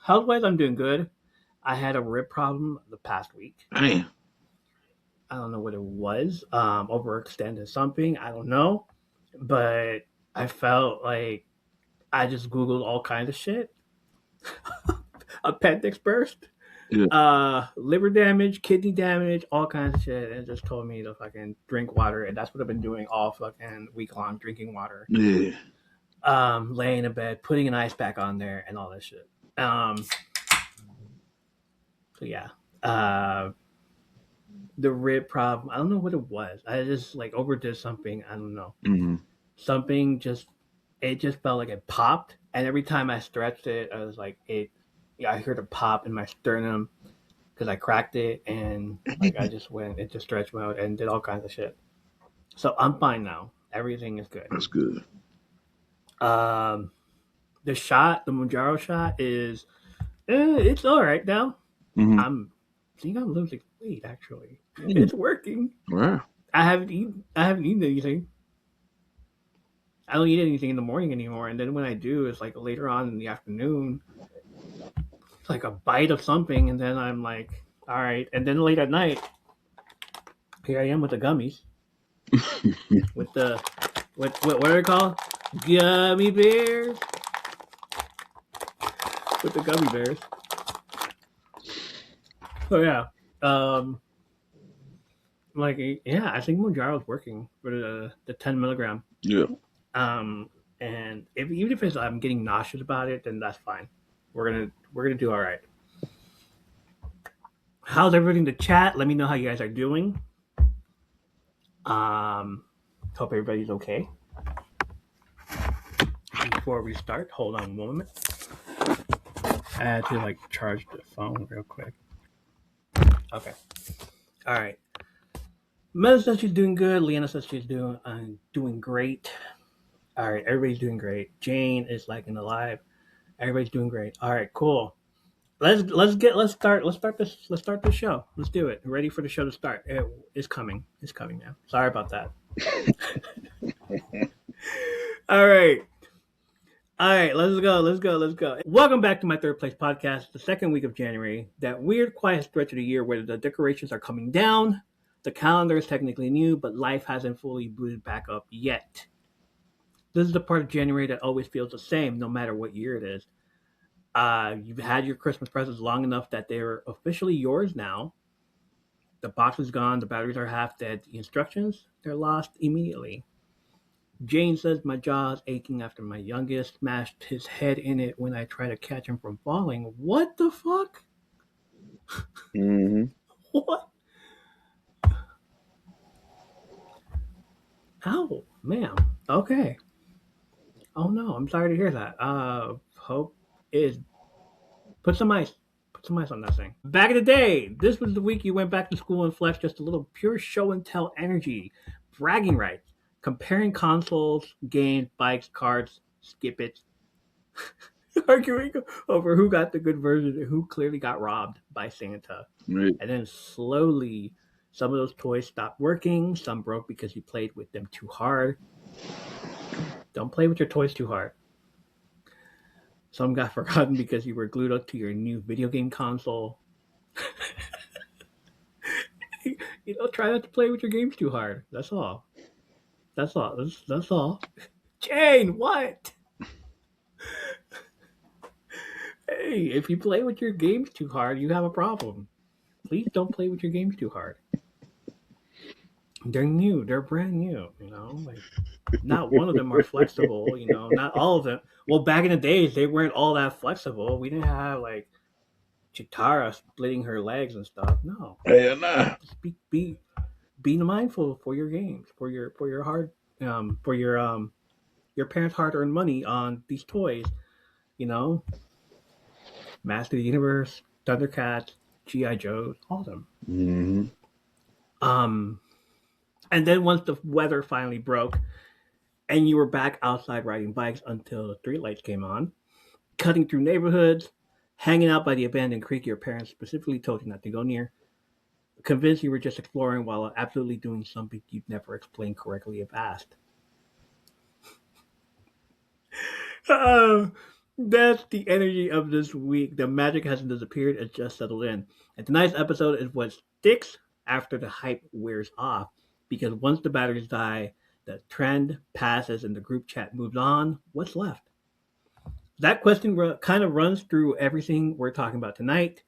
Health-wise, I'm doing good. I had a rib problem the past week. Man, I don't know what it was. Overextended something. I don't know. But I felt like I just Googled all kinds of shit. Appendix burst, yeah, liver damage, kidney damage, all kinds of shit. And it just told me to fucking drink water. And that's what I've been doing all fucking week long, drinking water. yeah, Laying in bed, putting an ice pack on there, and all this shit. Um, so yeah. Uh, the rib problem. I don't know what it was. I just like overdid something. I don't know. hmm Something just it just felt like it popped, and every time I stretched it, I was like it. Yeah, I heard a pop in my sternum because I cracked it, and like I just went into stretch mode and did all kinds of shit. So I'm fine now. Everything is good. that's good. Um, the Mojaro shot is it's all right now. Hmm I think I'm losing weight actually. Mm. It's working. Wow. I haven't eaten anything. I don't eat anything in the morning anymore, and then when I do, it's like later on in the afternoon. It's like a bite of something, and then I'm like, all right. And then late at night, here I am with the gummies, with the what are they called? Gummy bears. With the gummy bears. So yeah, um, like yeah, I think Mojaro's working for the 10 milligram. Yeah, Um, and even if I'm getting nauseous about it, then that's fine. We're gonna do all right. How's everything to chat? Let me know how you guys are doing. Um, hope everybody's okay. Before we start, hold on a moment. I had to like charge the phone real quick. Okay. All right. Mel says she's doing good. Leanna says she's doing great. All right, everybody's doing great. Jane is liking alive. Everybody's doing great. All right, cool. Let's start this show. Let's do it. Ready for the show to start. It's coming. It's coming now. Sorry about that. All right. All right, let's go. Welcome back to my third place podcast, the second week of January, that weird, quiet stretch of the year where the decorations are coming down. The calendar is technically new, but life hasn't fully booted back up yet. This is the part of January that always feels the same, no matter what year it is. You've had your Christmas presents long enough that they're officially yours now. The box is gone, the batteries are half dead, the instructions, they're lost immediately. Jane says my jaw's aching after my youngest smashed his head in it when I try to catch him from falling. What the fuck? hmm What? Ow, ma'am. Okay. Oh no, I'm sorry to hear that. Hope is put some ice. Put some ice on that thing. Back in the day, this was the week you went back to school and flexed just a little pure show and tell energy, bragging rights, comparing consoles, games, bikes, cards, skip it, arguing over who got the good version and who clearly got robbed by Santa. Right. And then slowly, some of those toys stopped working. Some broke because you played with them too hard. Don't play with your toys too hard. Some got forgotten because you were glued up to your new video game console. Try not to play with your games too hard. That's all. That's all. Jane, what? Hey, if you play with your games too hard, you have a problem. Please don't play with your games too hard. They're new. They're brand new. Like not one of them are flexible. Not all of them. Well, back in the days, they weren't all that flexible. We didn't have like Chitara splitting her legs and stuff. No, Hell nah. just be mindful for your games, for your hard, for your parents' hard-earned money on these toys. You know, Master of the Universe, Thundercats, GI Joes, all of them. hmm Um, and then once the weather finally broke, and you were back outside riding bikes until the streetlights came on, cutting through neighborhoods, hanging out by the abandoned creek your parents specifically told you not to go near, convinced you were just exploring while absolutely doing something you'd never explained correctly if asked. Uh, That's the energy of this week. The magic hasn't disappeared, it's just settled in. And tonight's episode is what sticks after the hype wears off. Because once the batteries die, the trend passes and the group chat moves on, what's left? That question kind of runs through everything we're talking about tonight.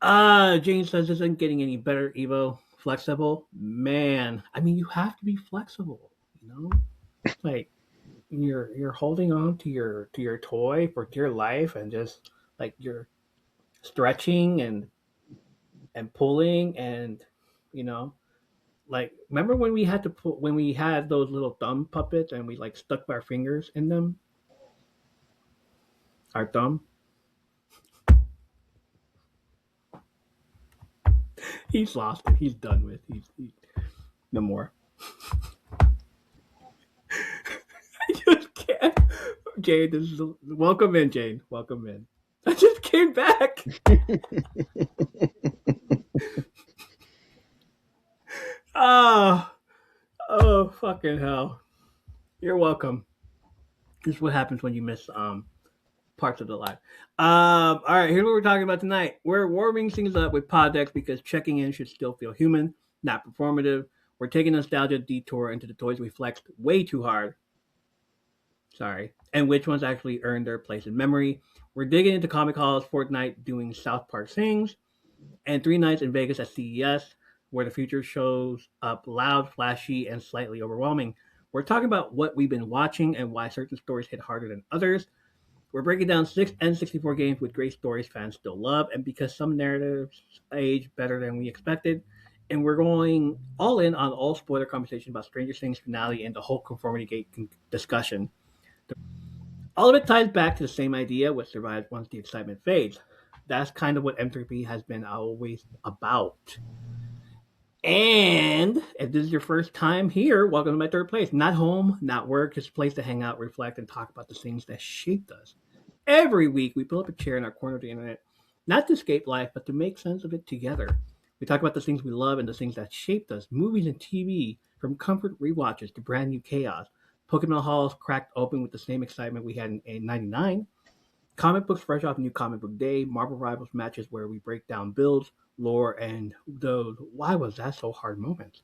Jane says this isn't getting any better, Evo. Flexible? Man, I mean, you have to be flexible, you know? Like, you're holding on to your toy for dear life and just like you're stretching and pulling and you know like remember when we had to put when we had those little thumb puppets and we like stuck our fingers in them, our thumb. He's lost it, he's done with, he's no more. I just can't. Jane, this is welcome in, Jane, welcome in. I just came back. Oh, oh fucking hell. You're welcome. This is what happens when you miss parts of the life. All right, here's what we're talking about tonight. We're warming things up with pod decks because checking in should still feel human, not performative. We're taking a nostalgia detour into the toys we flexed way too hard. Sorry. And which ones actually earned their place in memory. We're digging into comic halls, Fortnite doing South Park things, and 3 nights in Vegas at CES, where the future shows up loud, flashy, and slightly overwhelming. We're talking about what we've been watching and why certain stories hit harder than others. We're breaking down 6 N64 games with great stories fans still love, and because some narratives age better than we expected. And we're going all in on all spoiler conversation about Stranger Things finale and the whole Conformity Gate discussion. All of it ties back to the same idea: what survives once the excitement fades. That's kind of what M3P has been always about. And if this is your first time here, welcome to my third place. Not home, not work, just a place to hang out, reflect, and talk about the things that shaped us. Every week, we pull up a chair in our corner of the internet, not to escape life, but to make sense of it together. We talk about the things we love and the things that shaped us, movies and TV, from comfort rewatches to brand new chaos. Pokemon halls cracked open with the same excitement we had in '99. Comic books fresh off New Comic Book Day, Marvel Rivals matches where we break down builds, lore, and those why was that so hard moments.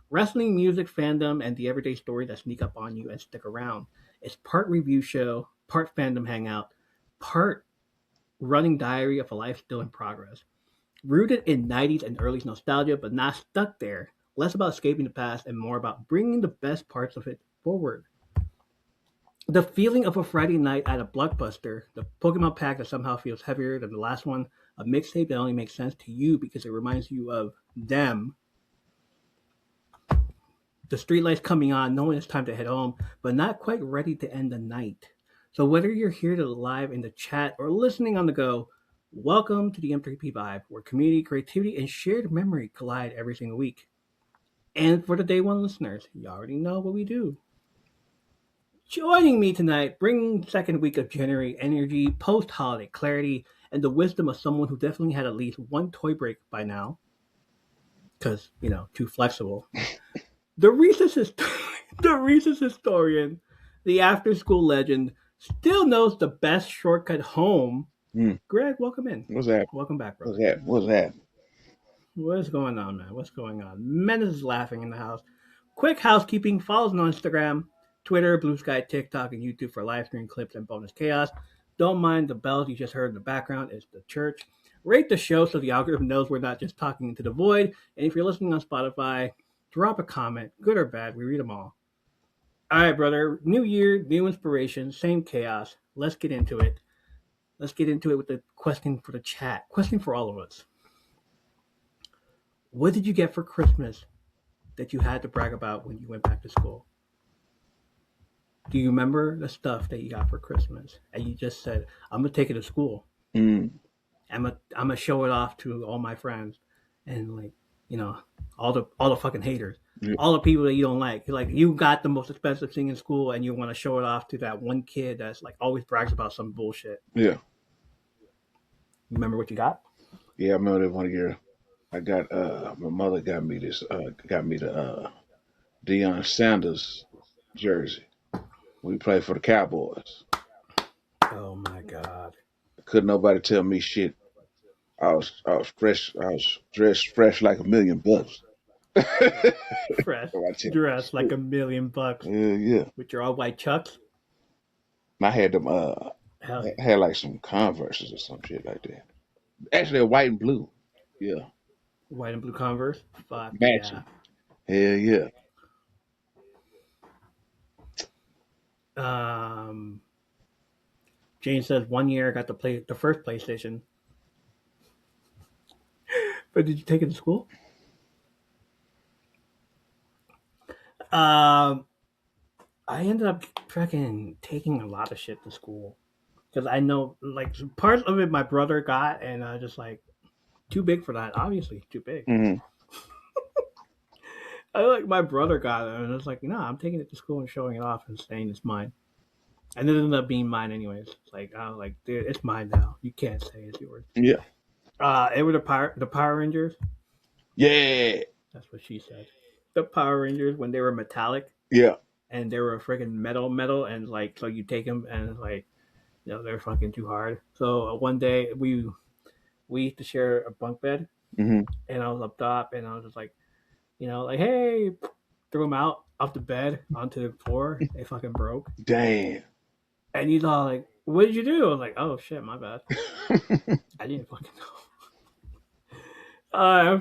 Wrestling, music, fandom, and the everyday stories that sneak up on you and stick around. It's part review show, part fandom hangout, part running diary of a life still in progress. Rooted in '90s and early nostalgia, but not stuck there. Less about escaping the past and more about bringing the best parts of it forward. The feeling of a Friday night at a blockbuster, the Pokemon pack that somehow feels heavier than the last one, a mixtape that only makes sense to you because it reminds you of them, the streetlights coming on, knowing it's time to head home, but not quite ready to end the night. So whether you're here to live in the chat or listening on the go, welcome to the M3P Vibe, where community, creativity, and shared memory collide every single week. And for the day one listeners, you already know what we do. Joining me tonight, bringing second week of January energy, post-holiday clarity, and the wisdom of someone who definitely had at least one toy break by now, because too flexible. The Reese's the Reese's historian, the after-school legend, still knows the best shortcut home. Mm. Greg, welcome in. What's that? Welcome back, What's brother. that? What's that? What's going on, man? What's going on? Menace is laughing in the house. Quick housekeeping: follows on Instagram, Twitter, Blue Sky, TikTok, and YouTube for live stream clips and bonus chaos. Don't mind the bells you just heard in the background. It's the church. Rate the show so the algorithm knows we're not just talking into the void. And if you're listening on Spotify, drop a comment, good or bad. We read them all. All right, brother. New year, new inspiration, same chaos. Let's get into it. Let's get into it with the question for the chat. Question for all of us. What did you get for Christmas that you had to brag about when you went back to school? Do you remember the stuff that you got for Christmas? And you just said, I'm going to take it to school. Mm. I'm gonna show it off to all my friends, and all the fucking haters, Yeah. all the people that you don't like. Like you got the most expensive thing in school, and you want to show it off to that one kid that's like always brags about some bullshit. Yeah. You remember what you got? Yeah, I remember that one year. I got my mother got me this got me the Deion Sanders jersey. We played for the Cowboys. Oh my god. Couldn't nobody tell me shit. I was fresh. I was dressed fresh like $1,000,000. Fresh, So I tell me dressed like shit. $1,000,000 Yeah. with your all white chucks. I had them. Hell yeah. Had like some Converses or some shit like that. Actually, they're white and blue. Yeah, White and blue Converse. Fuck yeah. matching. Hell yeah. Um, Jane says 1 year I got to play the first PlayStation. But did you take it to school? Um, I ended up fucking taking a lot of shit to school because I know like parts of it my brother got, and I just like too big for that. Obviously, too big. Hmm. I like my brother got it, and I was like, no, I'm taking it to school and showing it off and saying it's mine. And it ended up being mine anyways. Like I was like, dude, it's mine now. You can't say it's yours. Yeah. It were the Power Rangers. Yeah. That's what she said. The Power Rangers when they were metallic Yeah. and they were freaking metal, and like so you take them and like they're fucking too hard. So one day we used to share a bunk bed, Hmm. and I was up top, and I was just like, like hey, threw them out off the bed onto the floor. They fucking broke, Damn. and he's all like, "What did you do?" I was like, "Oh shit, my bad. I didn't fucking know."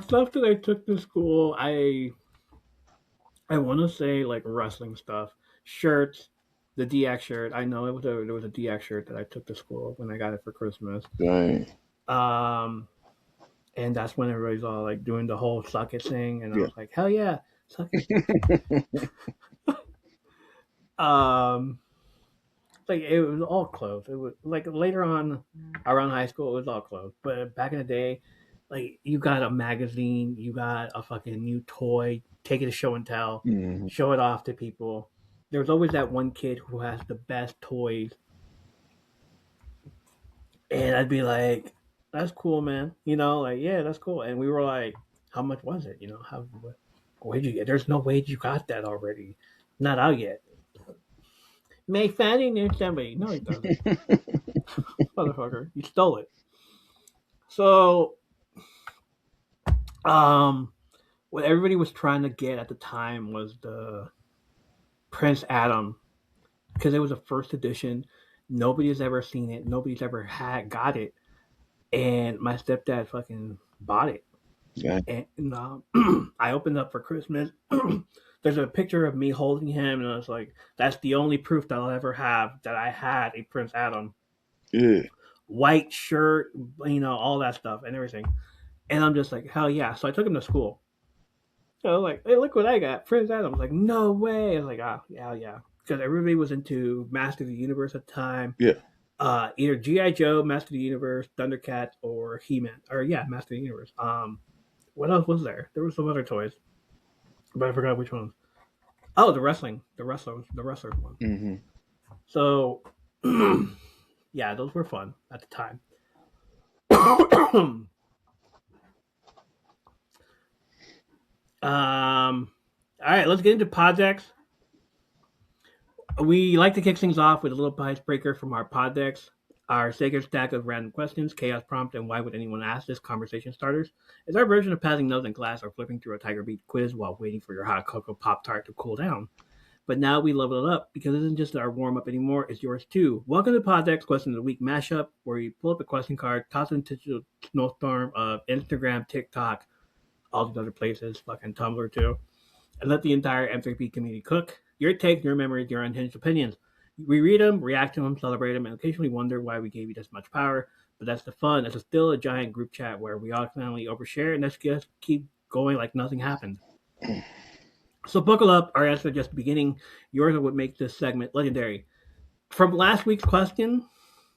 Stuff that I took to school, I want to say like wrestling stuff, shirts, the DX shirt. I know there was a DX shirt that I took to school when I got it for Christmas. Dang. Um, and that's when everybody's all like doing the whole suck it thing, and I Yeah. was like, hell yeah, suck it. Um, like it was all clothes. It was like later on around high school, it was all clothes. But back in the day, like you got a magazine, you got a fucking new toy, take it to show and tell, Hmm. show it off to people. There's always that one kid who has the best toys, and I'd be like, "That's cool, man." Like yeah, that's cool. And we were like, "How much was it? How where'd you get? There's no way you got that already. Not out yet." May Fanning knew somebody. No, he doesn't, motherfucker. You stole it. So, um, what everybody was trying to get at the time was the Prince Adam because it was a first edition. Nobody has ever seen it. Nobody's ever got it, and my stepdad fucking bought it. Yeah. And I opened up for Christmas. There's a picture of me holding him, and I was like, "That's the only proof that I'll ever have that I had a Prince Adam Yeah. white shirt, all that stuff and everything." And I'm just like, "Hell yeah!" So I took him to school. So like, hey, look what I got, Prince Adam. I was like, "No way!" I was like, "Oh yeah, yeah," because everybody was into Master of the Universe at the time. Yeah. Either GI Joe, Master of the Universe, Thundercats, or He Man, or yeah, Master of the Universe. What else was there? There was some other toys, but I forgot which ones. Oh, the wrestlers one. Hmm. So, yeah, those were fun at the time. All right, let's get into projects. We like to kick things off with a little icebreaker from our pod decks. Our sacred stack of random questions, chaos prompt, and why would anyone ask this conversation starters is our version of passing notes in class or flipping through a Tiger Beat quiz while waiting for your hot cocoa Pop Tart to cool down. But now we level it up because it isn't just our warm up anymore, it's yours too. Welcome to Poddex Question of the Week mashup, where you pull up a question card, toss it into the snowstorm of Instagram, TikTok, all these other places, fucking Tumblr too, and let the entire M3P community cook. Your takes, your memories, your unhinged opinions. We read them, react to them, celebrate them, and occasionally wonder why we gave you this much power. But that's the fun. It's still a giant group chat where we all finally overshare, and let's just keep going like nothing happened. So buckle up. Our answer just the beginning. Yours are what makes this segment legendary. From last week's question,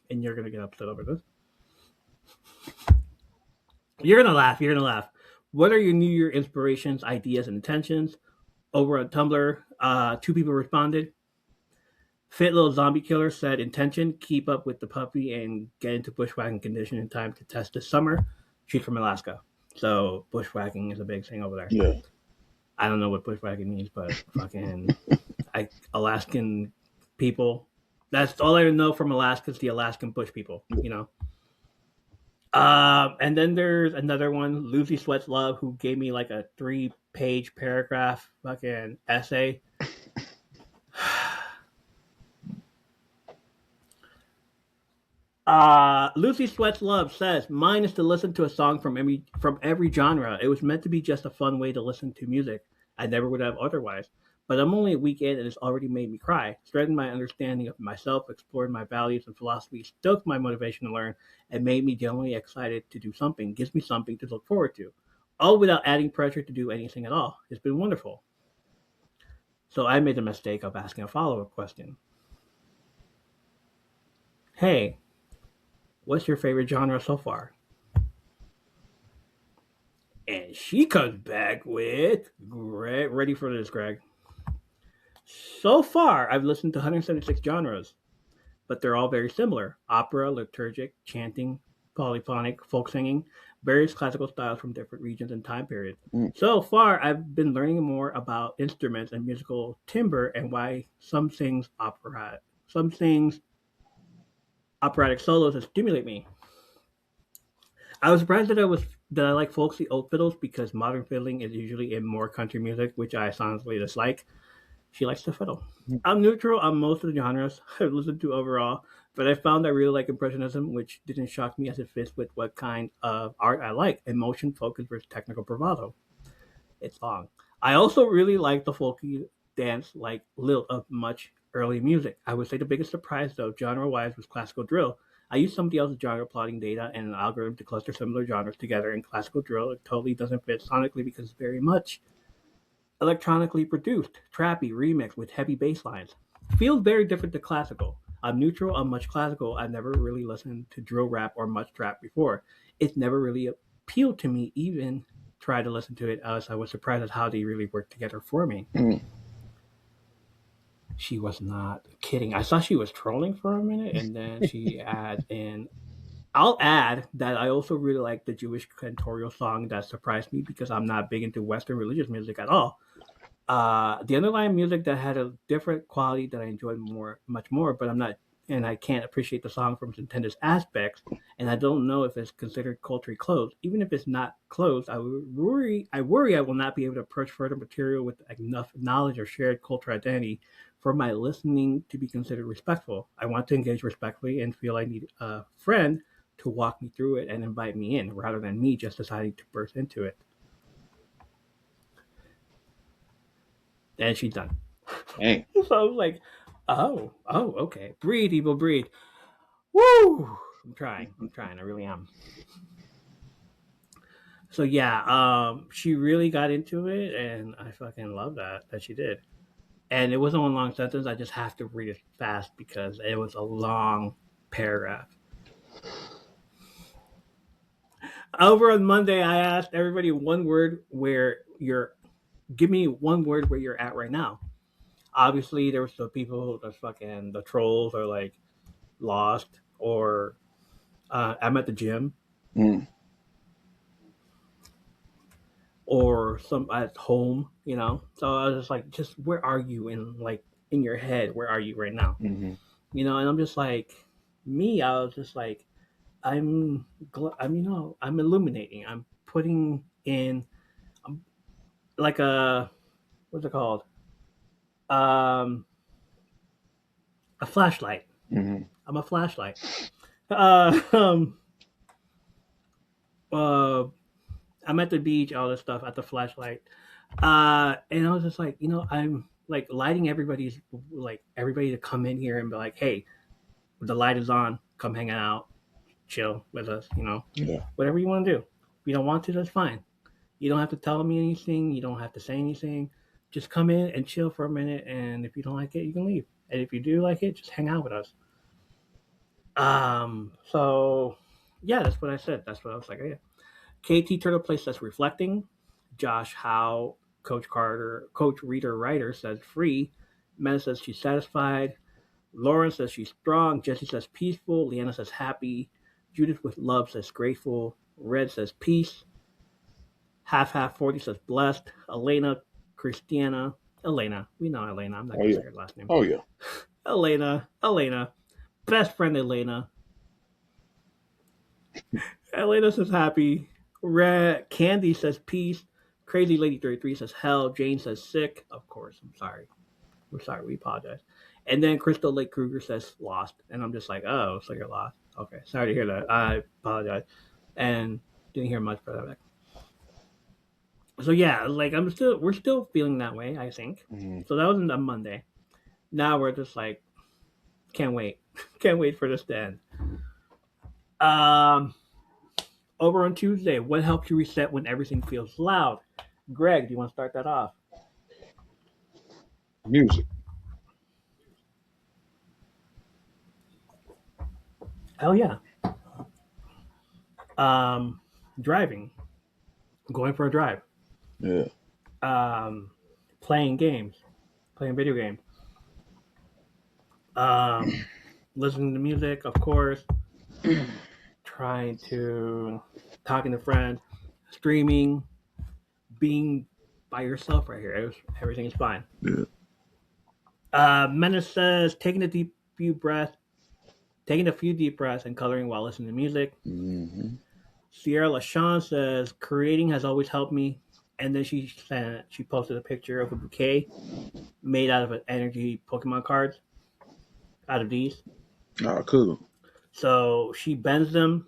and you're gonna get upset over this. You're gonna laugh. You're gonna laugh. What are your New Year inspirations, ideas, and intentions? Over on Tumblr, two people responded. Fit Little Zombie Killer said intention, keep up with the puppy and get into bushwhacking condition in time to test this summer. She's from Alaska. So bushwhacking is a big thing over there. Yeah. I don't know what bushwhacking means, but fucking Alaskan people That's all I know from Alaska is the Alaskan bush people, you know. And then there's another one, Lucy Sweats Love, who gave me like a 3-page paragraph fucking essay. Lucy Sweats Love says, "Mine is to listen to a song from every genre. It was meant to be just a fun way to listen to music. I never would have otherwise. But I'm only a week in and it's already made me cry. Strengthened my understanding of myself, explored my values and philosophy, stoked my motivation to learn, and made me genuinely excited to do something. Gives me something to look forward to. All without adding pressure to do anything at all. It's been wonderful." So I made the mistake of asking a follow-up question. Hey, what's your favorite genre so far? And she comes back with, Greg, ready for this, Greg. So far, I've listened to 176 genres, but they're all very similar: opera, liturgic, chanting, polyphonic, folk singing, various classical styles from different regions and time periods. Mm. So far, I've been learning more about instruments and musical timbre and why some things operatic solos that stimulate me. I was surprised that I like folksy old fiddles because modern fiddling is usually in more country music, which I honestly dislike. She likes to fiddle. I'm neutral on most of the genres I've listened to overall, but I found I really like Impressionism, which didn't shock me as it fits with what kind of art I like: emotion, focus versus technical bravado. It's long. I also really like the folky dance like lilt of much early music. I would say the biggest surprise, though, genre-wise, was classical drill. I used somebody else's genre plotting data and an algorithm to cluster similar genres together. In classical drill, it totally doesn't fit sonically because it's very much electronically produced, trappy, remixed with heavy bass lines. Feels very different to classical. I'm neutral on much classical. I've never really listened to drill rap or much trap before. It's never really appealed to me, even try to listen to it, as I was surprised at how they really worked together for me. Mm. She was not kidding. I thought she was trolling for a minute, and then she adds in. I'll add that I also really like the Jewish cantorial song that surprised me because I'm not big into Western religious music at all. The underlying music that had a different quality that I enjoyed much more, but I'm not, and I can't appreciate the song from its intended aspects, and I don't know if it's considered culturally closed. Even if it's not closed, I worry I will not be able to approach further material with enough knowledge or shared cultural identity for my listening to be considered respectful. I want to engage respectfully and feel I need a friend to walk me through it and invite me in, rather than me just deciding to burst into it. And she's done. Dang. So I was like, oh, okay. Breathe, evil, breathe. Woo! I'm trying. I'm trying. I really am. So yeah, she really got into it, and I fucking love that she did. And it wasn't one long sentence. I just have to read it fast because it was a long paragraph. Over on Monday, I asked everybody one word where you're. Give me one word where you're at right now. Obviously, there was the people, the trolls, are like lost, or I'm at the gym, Mm. or some at home, you know. So I was just like, just where are you in your head? Where are you right now? Mm-hmm. You know, and I'm just like me. I was just like, I'm illuminating. I'm putting in like a what's it called? Um, a flashlight. Mm-hmm. I'm a flashlight. Uh, um, uh, I'm at the beach, all this stuff at the flashlight. And I was just like, I'm like lighting everybody to come in here and be like, hey, the light is on, come hang out, chill with us, Yeah. whatever you want to do. If you don't want to, that's fine. You don't have to tell me anything. You don't have to say anything. Just come in and chill for a minute. And if you don't like it, you can leave. And if you do like it, just hang out with us. So yeah, that's what I said. That's what I was like. Oh, yeah. KT Turtle Place says reflecting. Josh Howe, Coach Carter, Coach Reader Writer says free. Meta says she's satisfied. Lauren says she's strong. Jesse says peaceful. Leanna says happy. Judith with love says grateful. Red says peace. Half half 40 says blessed. Elena, Christiana, Elena. We know Elena. I'm not Oh gonna yeah. say her last name. Oh yeah. Elena, best friend Elena. Elena says happy. Candy says peace. Crazy Lady 33 says hell. Jane says sick. Of course, I'm sorry. We're sorry. We apologize. And then Crystal Lake Kruger says lost. And I'm just like, oh, so you're lost. Okay. Sorry to hear that. I apologize. And didn't hear much for that. So yeah, like we're still feeling that way, I think. Mhm. So that was on Monday. Now we're just like, can't wait. Can't wait for this to end. Um, Over on Tuesday, what helps you reset when everything feels loud? Greg, do you want to start that off? Music. Hell yeah. Um, Driving, going for a drive, Yeah. um, playing games, playing video games, um, listening to music, of course, trying to talking to friends, streaming, being by yourself right here. Everything is fine. Yeah. Menace says taking a few breaths, taking a few deep breaths and coloring while listening to music. Hmm. Sierra LaShawn says creating has always helped me. And then she posted a picture of a bouquet made out of an energy Pokemon cards out of these. Oh, cool. So she bends them.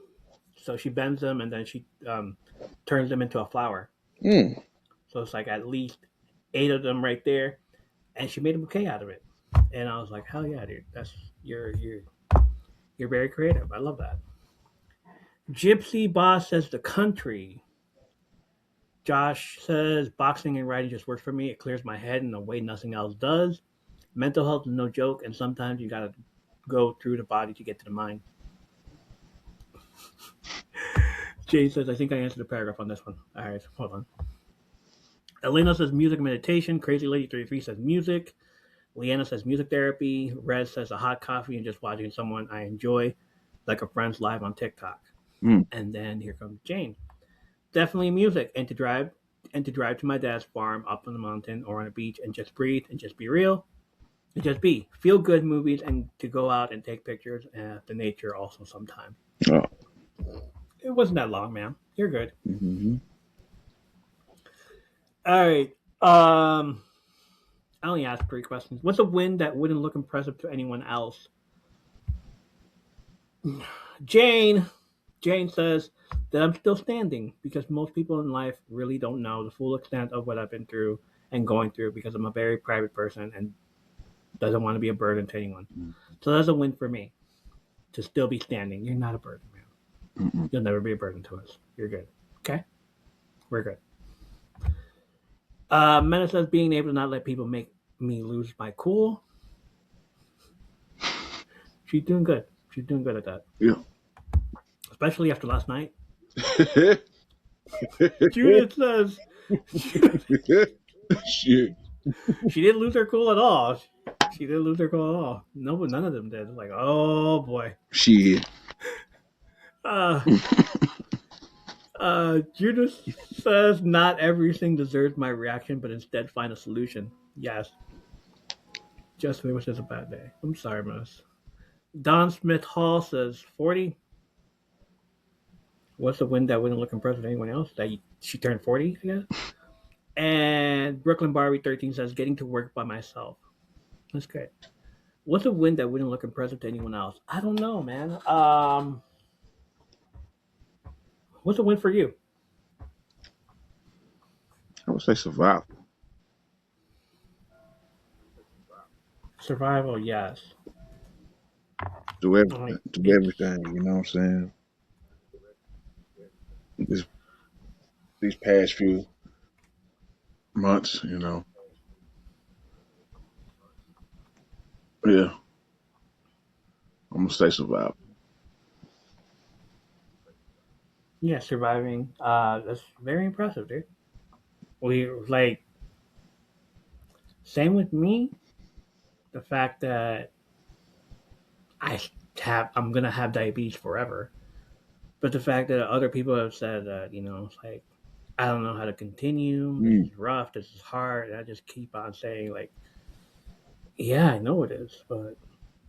So she bends them and then she turns them into a flower. Mm. So it's like at least 8 of them right there, and she made a bouquet out of it. And I was like, hell yeah, dude, that's you're very creative. I love that. Gypsy Boss says the country. Josh says boxing and writing just works for me. It clears my head in a way nothing else does. Mental health is no joke, and sometimes you gotta go through the body to get to the mind. Jay says, I think I answered the paragraph on this one. All right, hold on. Elena says music and meditation. Crazy Lady 33 says music. Leanna says music therapy. Red says a hot coffee and just watching someone I enjoy, like a friend's live on TikTok. Mm. And then here comes Jane. Definitely music and to drive to my dad's farm up on the mountain or on a beach and just breathe and just be real. And just be. Feel good movies and to go out and take pictures of the nature also sometime. Oh. It wasn't that long, man. You're good. Hmm. All right. I only asked 3 questions. What's a win that wouldn't look impressive to anyone else? Jane. Jane says that I'm still standing because most people in life really don't know the full extent of what I've been through and going through because I'm a very private person and doesn't want to be a burden to anyone. So that's a win for me to still be standing. You're not a burden, man. Mm-mm. You'll never be a burden to us. You're good. Okay? We're good. Mena says being able to not let people make me lose my cool. She's doing good. She's doing good at that. Yeah. Especially after last night. Judith says Shit. she didn't lose her cool at all. She didn't lose her cool at all. No, none of them did. Like, oh boy. Shit. Uh, Judith says not everything deserves my reaction, but instead find a solution. Yes. Just it was just a bad day. I'm sorry, miss. Don Smith Hall says 40. What's the win that wouldn't look impressive to anyone else? That she turned 40, I guess. And Brooklyn Barbie 13 says getting to work by myself. That's great. What's a win that wouldn't look impressive to anyone else? I don't know, man. What's a win for you? I would say survival. Survival, yes. Do Like everything. Do it's everything. You know what I'm saying? This, these past few months, yeah, I'm gonna say survival. yeah, surviving. That's very impressive, dude. We like same with me. The fact that I I'm gonna have diabetes forever, but the fact that other people have said that it's like I don't know how to continue. This Mm. is rough. This is hard. And I just keep on saying like, yeah, I know it is, but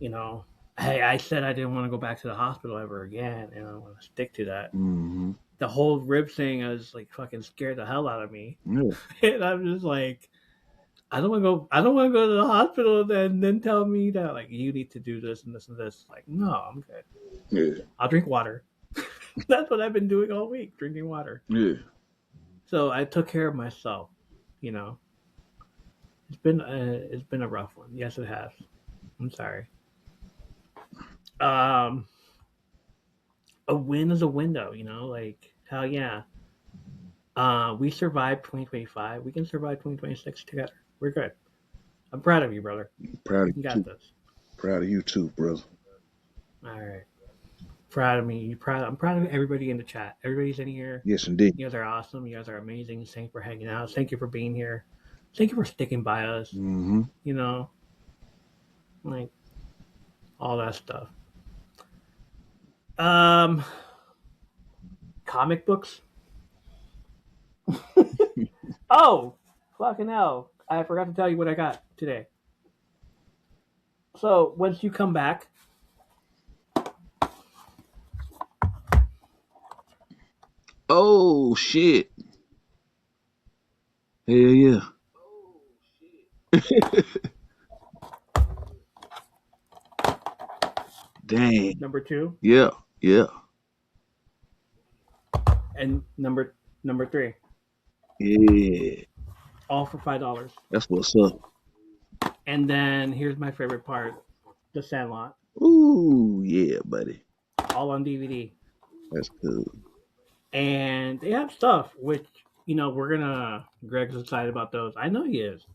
You know, hey, I said I didn't want to go back to the hospital ever again, and I want to stick to that. Mm-hmm. The whole rib thing was like fucking scared the hell out of me, Yeah. and I'm just like, I don't want to go. I don't want to go to the hospital and then tell me that like you need to do this and this and this. Like, no, I'm good. Yeah. I'll drink water. That's what I've been doing all week, drinking water. Yeah. So I took care of myself. You know, it's been a rough one. Yes, it has. I'm sorry. Um, a win is a window. You know, like hell yeah. We survived 2025. We can survive 2026 together. We're good. I'm proud of you, brother. Proud of You you got too. this. Proud of you too, brother. All right. Proud of me. You proud? I'm proud of everybody in the chat. Everybody's in here. Yes, indeed. You guys are awesome. You guys are amazing. Thanks for hanging out. Thank you for being here. Thank you for sticking by us. Mm-hmm. You know, like all that stuff. Um, comic books. Oh, fucking hell! I forgot to tell you what I got today. So once you come back, Oh shit. Hell yeah. Dang. number two Yeah. Yeah. and number three, Yeah. all for $5. That's what's up. And then here's my favorite part: The Sandlot, Ooh, yeah, buddy. all on DVD. That's cool. And they have stuff which we're gonna. Greg's excited about those. I know he is.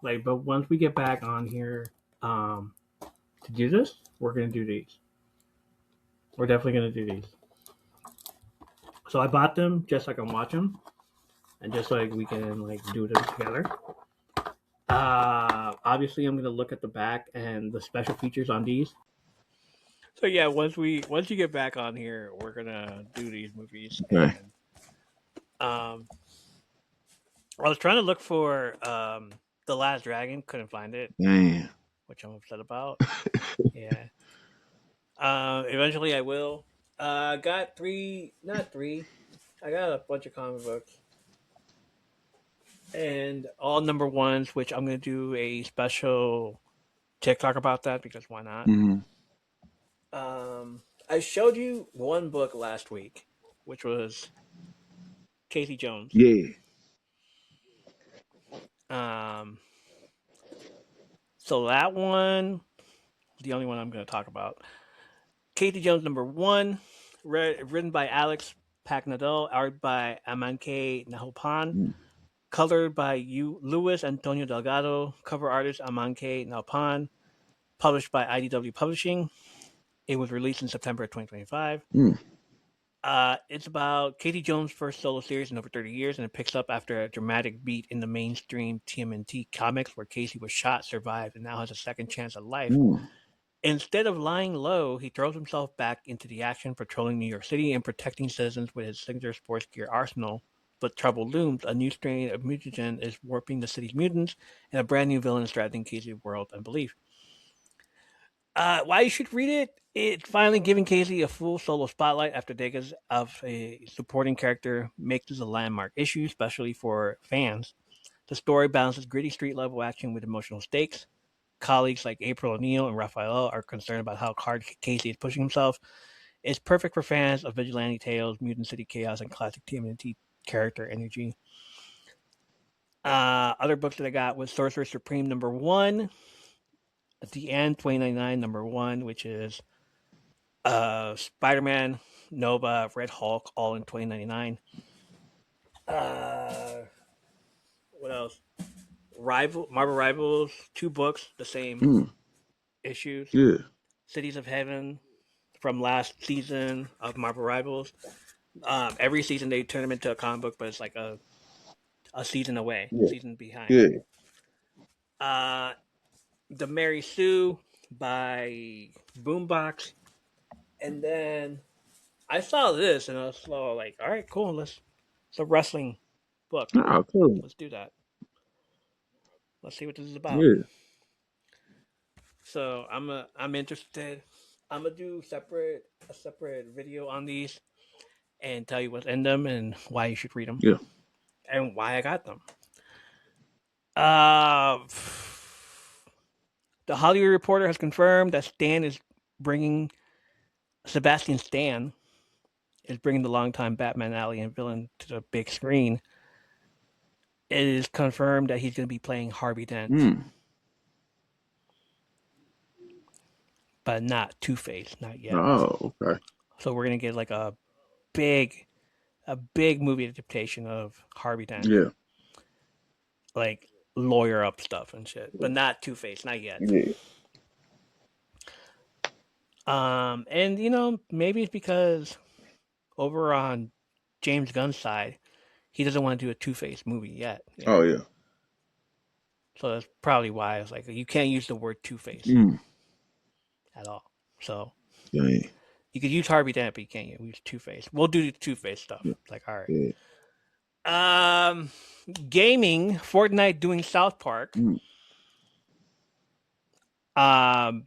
Like, but once we get back on here to do this, we're gonna do these. We're definitely gonna do these. So I bought them just so I can watch them, and just so like we can like do them together. Obviously, I'm gonna look at the back and the special features on these. So yeah, once you get back on here, we're gonna do these movies. Okay. And I was trying to look for the Last Dragon, couldn't find it, Damn. which I'm upset about. Yeah. Eventually I will. Got three, not three. I got a bunch of comic books and all number ones, which I'm gonna do a special TikTok about that because why not? Mm-hmm. I showed you one book last week, which was Casey Jones. Yeah. Um, so that one, the only one I'm gonna talk about. Casey Jones number one, written by Alex Pagnadel, art by Amanke Nahopan, Mm. colored by Luis Antonio Delgado, cover artist Amanke Nahopan, published by IDW Publishing. It was released in September of 2025. Mm. It's about Katie Jones' first solo series in over 30 years, and it picks up after a dramatic beat in the mainstream TMNT comics where Casey was shot, survived, and now has a second chance at life. Mm. Instead of lying low, he throws himself back into the action, patrolling New York City and protecting citizens with his signature sports gear arsenal. But trouble looms. A new strain of mutagen is warping the city's mutants, and a brand new villain is threatening Casey's world and belief. Why you should read it? It's finally giving Casey a full solo spotlight after decades of a supporting character makes this a landmark issue, especially for fans. The story balances gritty street level action with emotional stakes. Colleagues like April O'Neil and Raphael are concerned about how hard Casey is pushing himself. It's perfect for fans of vigilante tales, mutant city chaos, and classic TMNT character energy. Other books that I got was Sorcerer Supreme number one, at the end 2099 number one, which is Spider Man, Nova, Red Hulk, all in 2099. Uh, what else? Marvel Rivals, two books, the same Mm. issues. Yeah. Cities of Heaven from last season of Marvel Rivals. Every season they turn them into a comic book, but it's like a season away, Yeah. season behind. Yeah. Uh, the Mary Sue by Boombox, and then I saw this and I was like, all right, cool, it's a wrestling book. Oh, cool. Let's do that. Let's see what this is about. Yeah. So I'm interested. I'm gonna do a separate video on these and tell you what's in them and why you should read them Yeah. and why I got them. Uh, the Hollywood Reporter has confirmed that Sebastian Stan is bringing the longtime Batman ally and villain to the big screen. It is confirmed that he's going to be playing Harvey Dent, Mm. but not Two Face, not yet. Oh, okay. So we're going to get like big, a big movie adaptation of Harvey Dent, Yeah. like lawyer up stuff and shit, but not Two Face, not yet. Yeah. And maybe it's because over on James Gunn's side, he doesn't want to do a Two Face movie yet. Oh yeah. So that's probably why I was like, you can't use the word Two Face Mm. at all. So Dang. you could use Harvey Dent, but you can't use Two Face. We'll do the Two Face stuff. Yeah. Like, all right. Yeah. Um, gaming, Fortnite doing South Park. Mm. Um,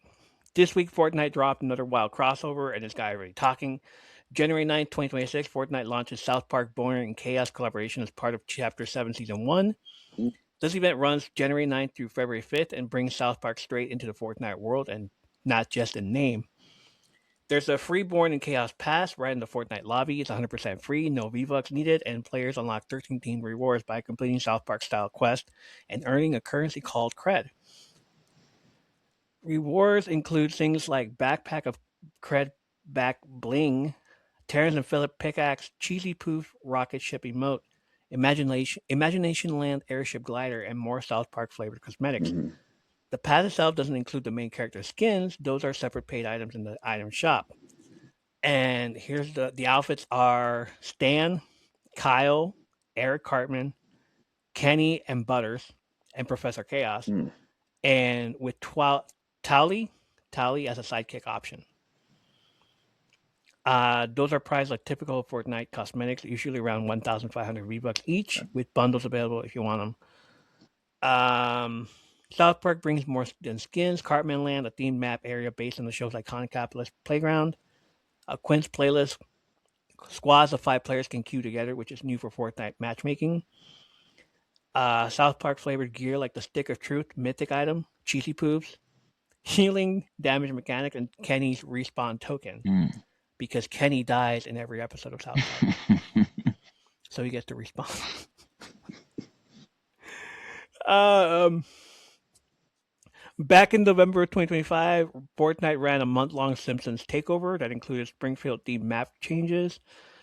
this week Fortnite dropped another wild crossover, and this guy already talking. January 9th, 2026, Fortnite launches South Park Boner and Chaos collaboration as part of Chapter 7, Season 1. Mm. This event runs January 9th through February 5th and brings South Park straight into the Fortnite world and not just in name. There's a free Born in Chaos pass right in the Fortnite lobby. It's 100% free, no V-Bucks needed, and players unlock 13 team rewards by completing South Park style quests and earning a currency called cred. Rewards include things like Backpack of Cred Back Bling, Terrence and Phillip Pickaxe, Cheesy Poof Rocket Ship Emote, Imagination Land Airship Glider, and more South Park flavored cosmetics. Mm-hmm. The pass itself doesn't include the main character skins, those are separate paid items in the item shop. And here's the outfits are Stan, Kyle, Eric Cartman, Kenny, and Butters, and Professor Chaos, Mm. and with Tally, Tally as a sidekick option. Those are priced like typical Fortnite cosmetics, usually around 1,500 V-Bucks each, with bundles available if you want them. South Park brings more than skins. Cartman Land, a themed map area based on the show's iconic capitalist playground. A Quinn's playlist. Squads of 5 players can queue together, which is new for Fortnite matchmaking. South Park flavored gear like the Stick of Truth mythic item, Cheesy Poops, healing damage mechanic, and Kenny's respawn token. Mm. Because Kenny dies in every episode of South Park. So he gets to respawn. Back in November of 2025, Fortnite ran a month-long Simpsons takeover that included Springfield-themed map changes,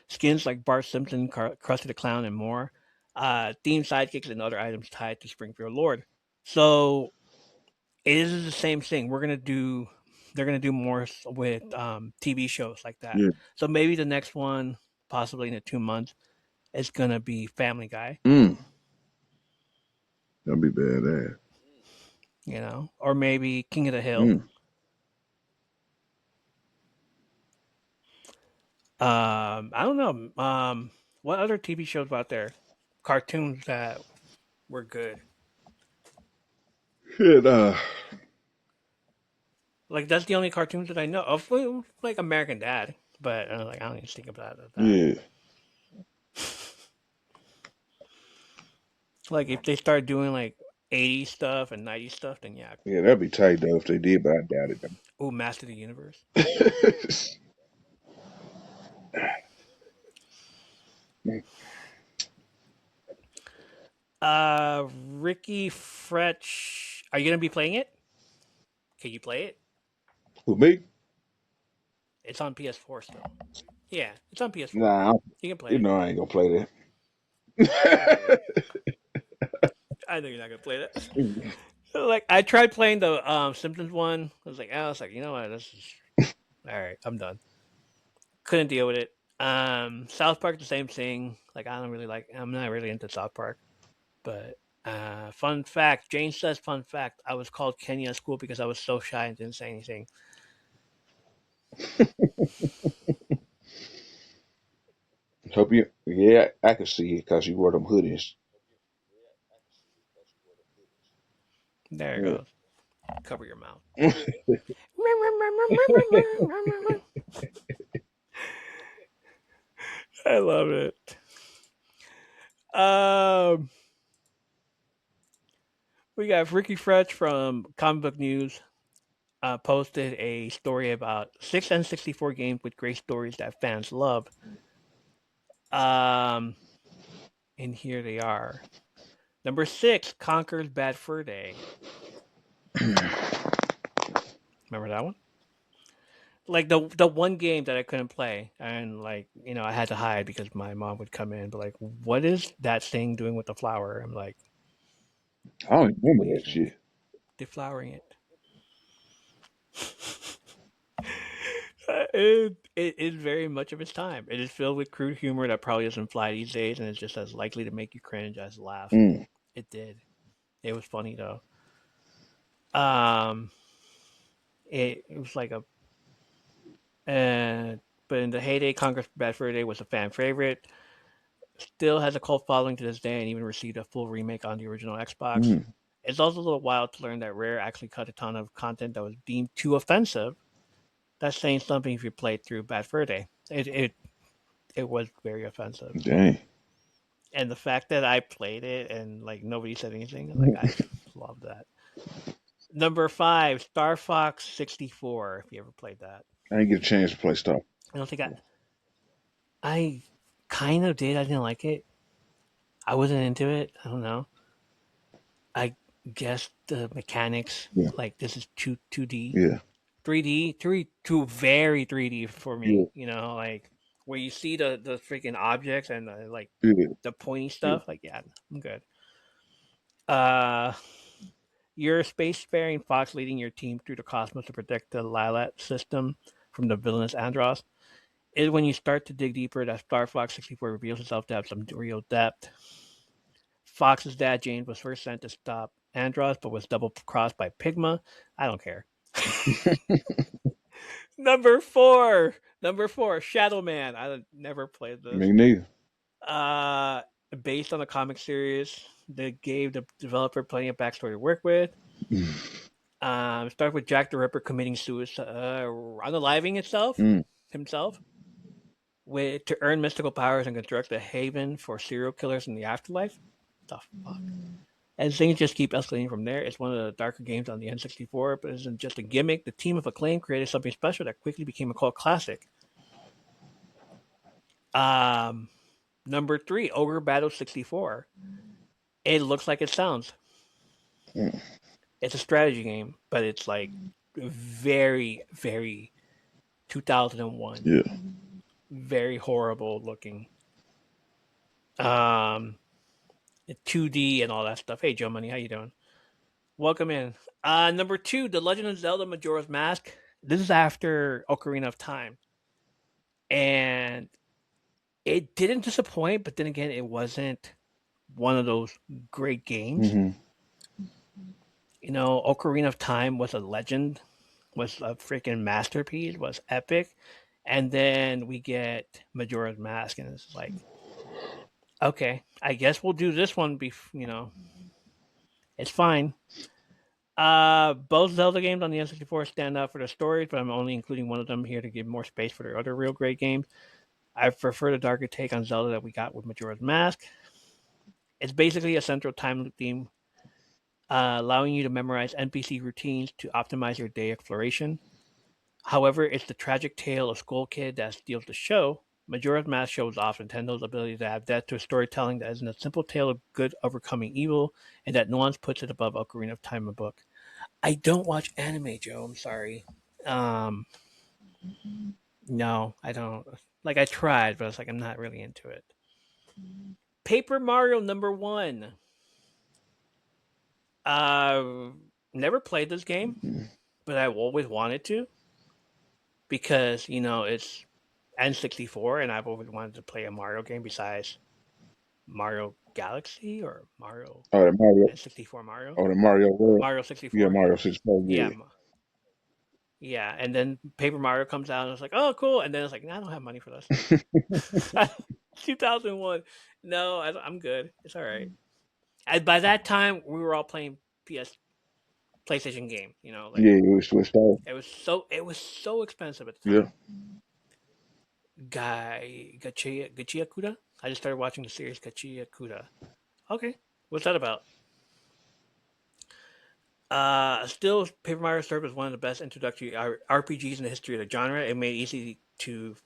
skins like Bart Simpson, Krusty the Clown, and more, themed sidekicks and other items tied to Springfield lore. So it is the same thing. They're gonna do more with TV shows like that. Yeah. So maybe the next one, possibly in the 2 months, is gonna be Family Guy. Mm. That'd be badass. Or maybe King of the Hill. Mm. I don't know. What other TV shows out there? Cartoons that were good. Shit. Like that's the only cartoons that I know of. Like American Dad, but like I don't even think about that. Yeah. Like if they start doing like 80s stuff and 90s stuff, then yeah. Yeah, that'd be tight though if they did, but I doubt it. Oh, Master of the Universe. Ricky Fretch. Are you gonna be playing it? Can you play it? Who me? It's on PS4 still. Yeah, it's on PS4. Nah, You can play you it. know I ain't gonna play Okay. that. I know you're not gonna play that. Like I tried playing the Simpsons one. I was like, you know what? This is all right. I'm done. Couldn't deal with it. South Park, the same thing. Like I don't really like. I'm not really into South Park. But fun fact, Jane says, fun fact, I was called Kenny at school because I was so shy and didn't say anything. Hope you. Yeah, I can see it because you wore them hoodies. There it Yeah. goes. Cover your mouth. Mm. I love it. Um, we got Ricky Fretch from Comic Book News posted a story about six N64 games with great stories that fans love. Um, and here they are. Number 6, Conker's Bad Fur Day. Remember that one? Like the one game that I couldn't play, and like I had to hide because my mom would come in, but like, what is that thing doing with the flower? I'm like, I don't even what remember do you that shit. think? Deflowering it. It is very much of its time. It is filled with crude humor that probably doesn't fly these days, and it's just as likely to make you cringe as laugh. Mm. It did. It was funny though. Um, it was like a, uh, but in the heyday, Congress Bad Fur Day was a fan favorite. Still has a cult following to this day, and even received a full remake on the original Xbox. Mm. It's also a little wild to learn that Rare actually cut a ton of content that was deemed too offensive. That's saying something if you played through Bad Fur Day. It was very offensive. Dang. And the fact that I played it and like nobody said anything, like I love that. Number 5, Star Fox 64. If you ever played that, I didn't get a chance to play Star. I don't think I kind of did. I didn't like it. I wasn't into it. I don't know. I guess the mechanics, Yeah. like this is two D, Yeah. 3D, too very 3D for Yeah. me. Like where you see the freaking objects and like Yeah. the pointy Yeah. stuff. Like yeah, I'm good. Uh, You're a spacefaring fox leading your team through the cosmos to protect the Lilat system from the villainous Andros. It is when you start to dig deeper that Star Fox 64 reveals itself to have some real depth. Fox's dad, James, was first sent to stop Andros, but was double crossed by Pigma. I don't care. Number four, Shadow Man. I never played Me this. neither. Uh, Based on the comic series, that gave the developer plenty of backstory to work with. Start with Jack the Ripper committing suicide, unaliving Mm. himself, to earn mystical powers and construct a haven for serial killers in the afterlife. The fuck. And things just keep escalating from there. It's one of the darker games on the N64, but it isn't just a gimmick. The team of Acclaim created something special that quickly became a cult classic. Um, Number 3, Ogre Battle 64. It looks like it sounds. Mm. It's a strategy game, but it's like very, very 2001. Yeah. Very horrible looking. Um, 2D and all that stuff. Hey, Joe Money, how you doing? Welcome in. Number 2, The Legend of Zelda: Majora's Mask. This is after Ocarina of Time, and it didn't disappoint. But then again, it wasn't one of those great games. Mm-hmm. Ocarina of Time was a legend, was a freaking masterpiece, was epic, and then we get Majora's Mask, and it's like, okay, I guess we'll do this one. It's fine. Both Zelda games on the N64 stand out for their stories, but I'm only including one of them here to give more space for their other real great games. I prefer the darker take on Zelda that we got with Majora's Mask. It's basically a central time loop theme, allowing you to memorize NPC routines to optimize your day exploration. However, it's the tragic tale of Skull Kid that steals the show. Majora's Mask shows off Nintendo's ability to add depth to a storytelling that isn't a simple tale of good overcoming evil, and that nuance puts it above Ocarina of Time, a book. I don't watch anime, Joe. I'm sorry. Um, no, I don't. Like I tried, but it's like I'm not really into it. Paper Mario number 1. Uh, Never played this game, but I always wanted to because it's N64, and I've always wanted to play a Mario game besides Mario Galaxy or Mario Oh, the Mario. N64 Mario. Oh, the Mario World. Mario Yeah, 64. Mario 64. Yeah, Yeah. yeah. And then Paper Mario comes out, and it's like, oh, cool. And then it's like, nah, I don't have money for this. 2001. No, I'm good. It's all right. And by that time, we were all playing PS. PlayStation game. Like Yeah, it was switched off. it was so expensive at the Yeah. time. Gachiya Kuda. I just started watching the series Gachiya Kuda. Okay, what's that about? Still, Paper Mario served as one of the best introductory RPGs in the history of the genre. It made it easy to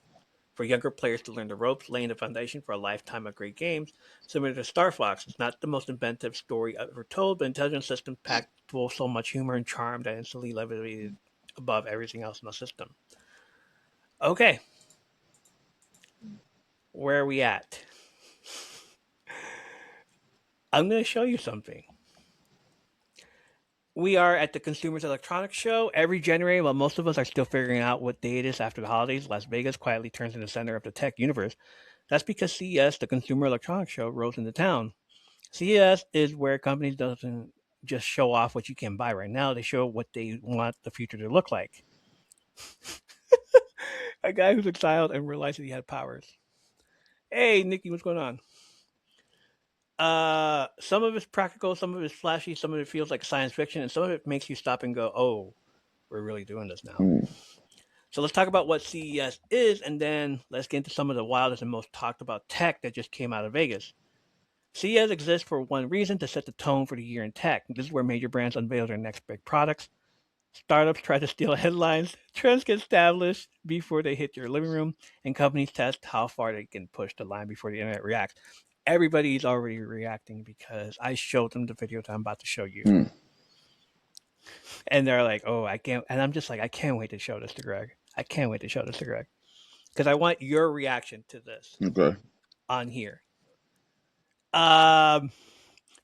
for younger players to learn the ropes, laying the foundation for a lifetime of great games. Similar to Star Fox, it's not the most inventive story ever told, but intelligent system packed full of so much humor and charm that instantly levitated above everything else in the system. Okay, where are we at? I'm going to show you something. We are at the Consumers Electronics Show every January. While most of us are still figuring out what day it is after the holidays, Las Vegas quietly turns into the center of the tech universe. That's because CES, the Consumer Electronics Show, rolls into town. CES is where companies doesn't just show off what you can buy right now; they show what they want the future to look like. A guy who's exiled and realized that he had powers. Hey, Nikki, what's going on? Some of it's practical, some of it's flashy, some of it feels like science fiction, and some of it makes you stop and go, "Oh, we're really doing this now." Mm. So let's talk about what CES is, and then let's get into some of the wildest and most talked about tech that just came out of Vegas. CES exists for one reason: to set the tone for the year in tech. This is where major brands unveil their next big products. Startups try to steal headlines, trends get established before they hit your living room, and companies test how far they can push the line before the internet reacts. Everybody's already reacting because I showed them the video that I'm about to show you. Mm. And they're like, oh, I can't. And I'm just like, I can't wait to show this to Greg. I can't wait to show this to Greg. Because I want your reaction to this Okay. on here. Um,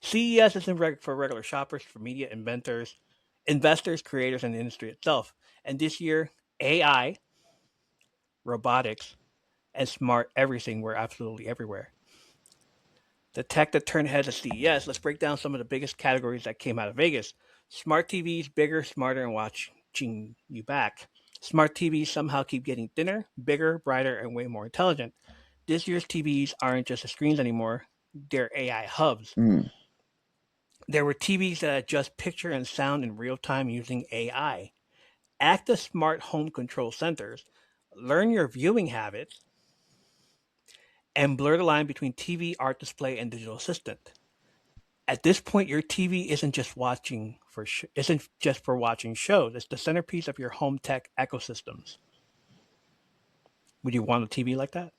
CES is for regular shoppers, for media investors, creators, and the industry itself. And this year, AI, robotics, and smart everything were absolutely everywhere. The tech that turned heads at CES, let's break down some of the biggest categories that came out of Vegas. Smart TVs, bigger, smarter, and watching you back. Smart TVs somehow keep getting thinner, bigger, brighter, and way more intelligent. This year's TVs aren't just the screens anymore, they're AI hubs. Mm. There were TVs that adjust picture and sound in real time using AI. Act as smart home control centers, learn your viewing habits, and blur the line between TV, art display, and digital assistant. At this point, your TV isn't just for watching shows. It's the centerpiece of your home tech ecosystems. Would you want a TV like that?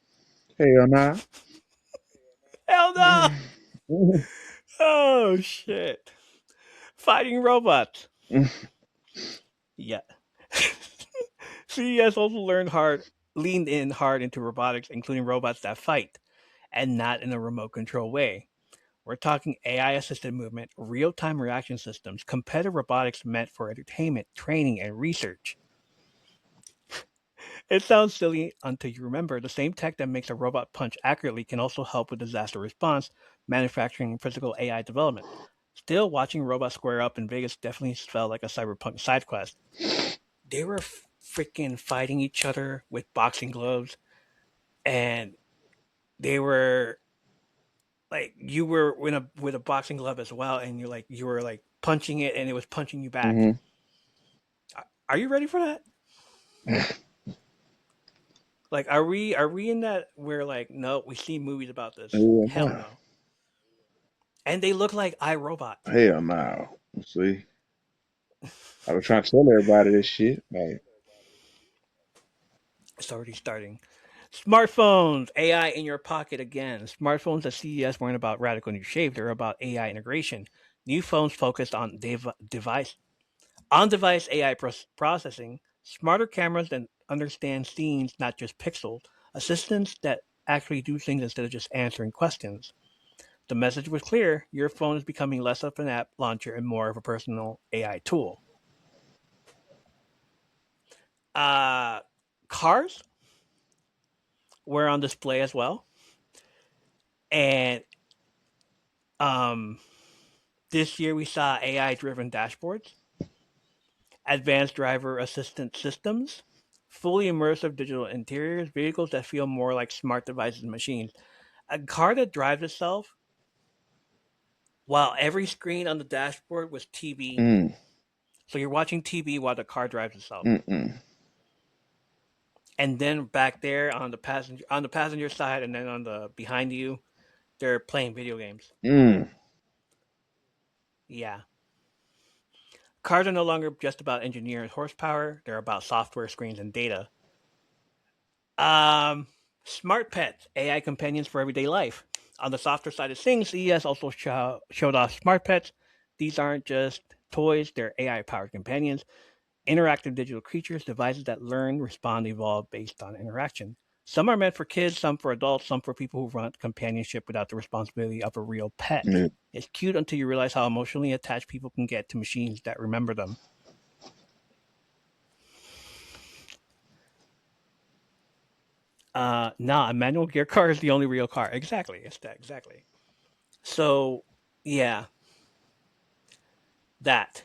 Hell nah. Hell no! Oh shit! Fighting robots. Yeah. CES also leaned in hard into robotics, including robots that fight, and not in a remote control way. We're talking AI assisted movement, real time reaction systems, competitive robotics meant for entertainment, training, and research. It sounds silly until you remember the same tech that makes a robot punch accurately can also help with disaster response, manufacturing, and physical AI development. Still, watching robots square up in Vegas definitely felt like a cyberpunk side quest. They were freaking fighting each other with boxing gloves, and they were like you were in a with a boxing glove as well, and you were like punching it, and it was punching you back. Mm-hmm. Are you ready for that? Like, are we in that where like no, we see movies about this? Hell Hell nah. no. And they look like iRobot. Hell nah. See, I was trying to tell everybody this shit. Like, It's already starting. Smartphones, AI in your pocket again. Smartphones at CES weren't about radical new shape; they're about AI integration. New phones focused on on-device AI processing, smarter cameras that understand scenes, not just pixels, assistants that actually do things instead of just answering questions. The message was clear: your phone is becoming less of an app launcher and more of a personal AI tool. Uh, Cars were on display as well, and um, this year we saw AI-driven dashboards, advanced driver assistant systems, fully immersive digital interiors, vehicles that feel more like smart devices and machines. A car that drives itself while every screen on the dashboard was TV, mm. So you're watching TV while the car drives itself. Mm-mm. And then back there on the passenger side and then on the behind you, they're playing video games. Mm. Yeah. Cars are no longer just about engineers' horsepower, they're about software, screens, and data. Um, Smart pets, AI companions for everyday life. On the softer side of things, CES also showed off smart pets. These aren't just toys, they're AI powered companions, interactive digital creatures, devices that learn, respond, evolve based on interaction. Some are meant for kids, some for adults, some for people who want companionship without the responsibility of a real pet. Yeah. It's cute until you realize how emotionally attached people can get to machines that remember them. Nah, a manual gear car is the only real car. Exactly, it's that exactly. So, yeah, that.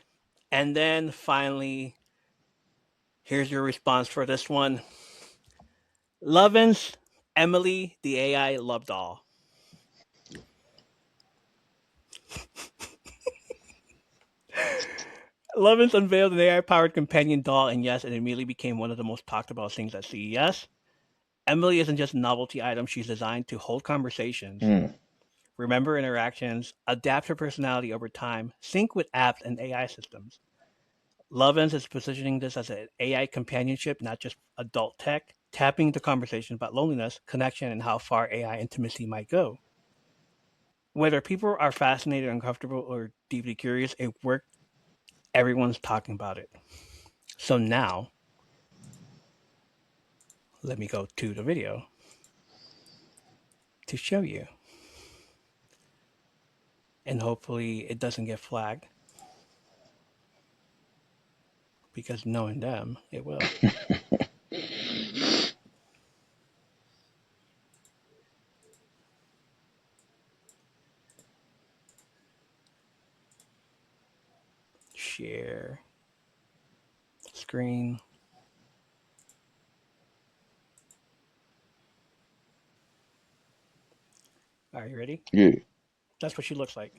And then finally, here's your response for this one. Lovin's Emily, the AI love doll. Lovin's unveiled an AI powered companion doll, and yes, it immediately became one of the most talked about things at CES. Emily isn't just a novelty item, she's designed to hold conversations, Mm. remember interactions, adapt her personality over time, sync with apps and AI systems. Lovins is positioning this as an AI companionship, not just adult tech, tapping into conversation about loneliness, connection, and how far AI intimacy might go. Whether people are fascinated, uncomfortable, or deeply curious, it worked. Everyone's talking about it. So now, let me go to the video to show you. And hopefully it doesn't get flagged because knowing them, it will. Share screen. Are you ready? Yeah. That's what she looks like.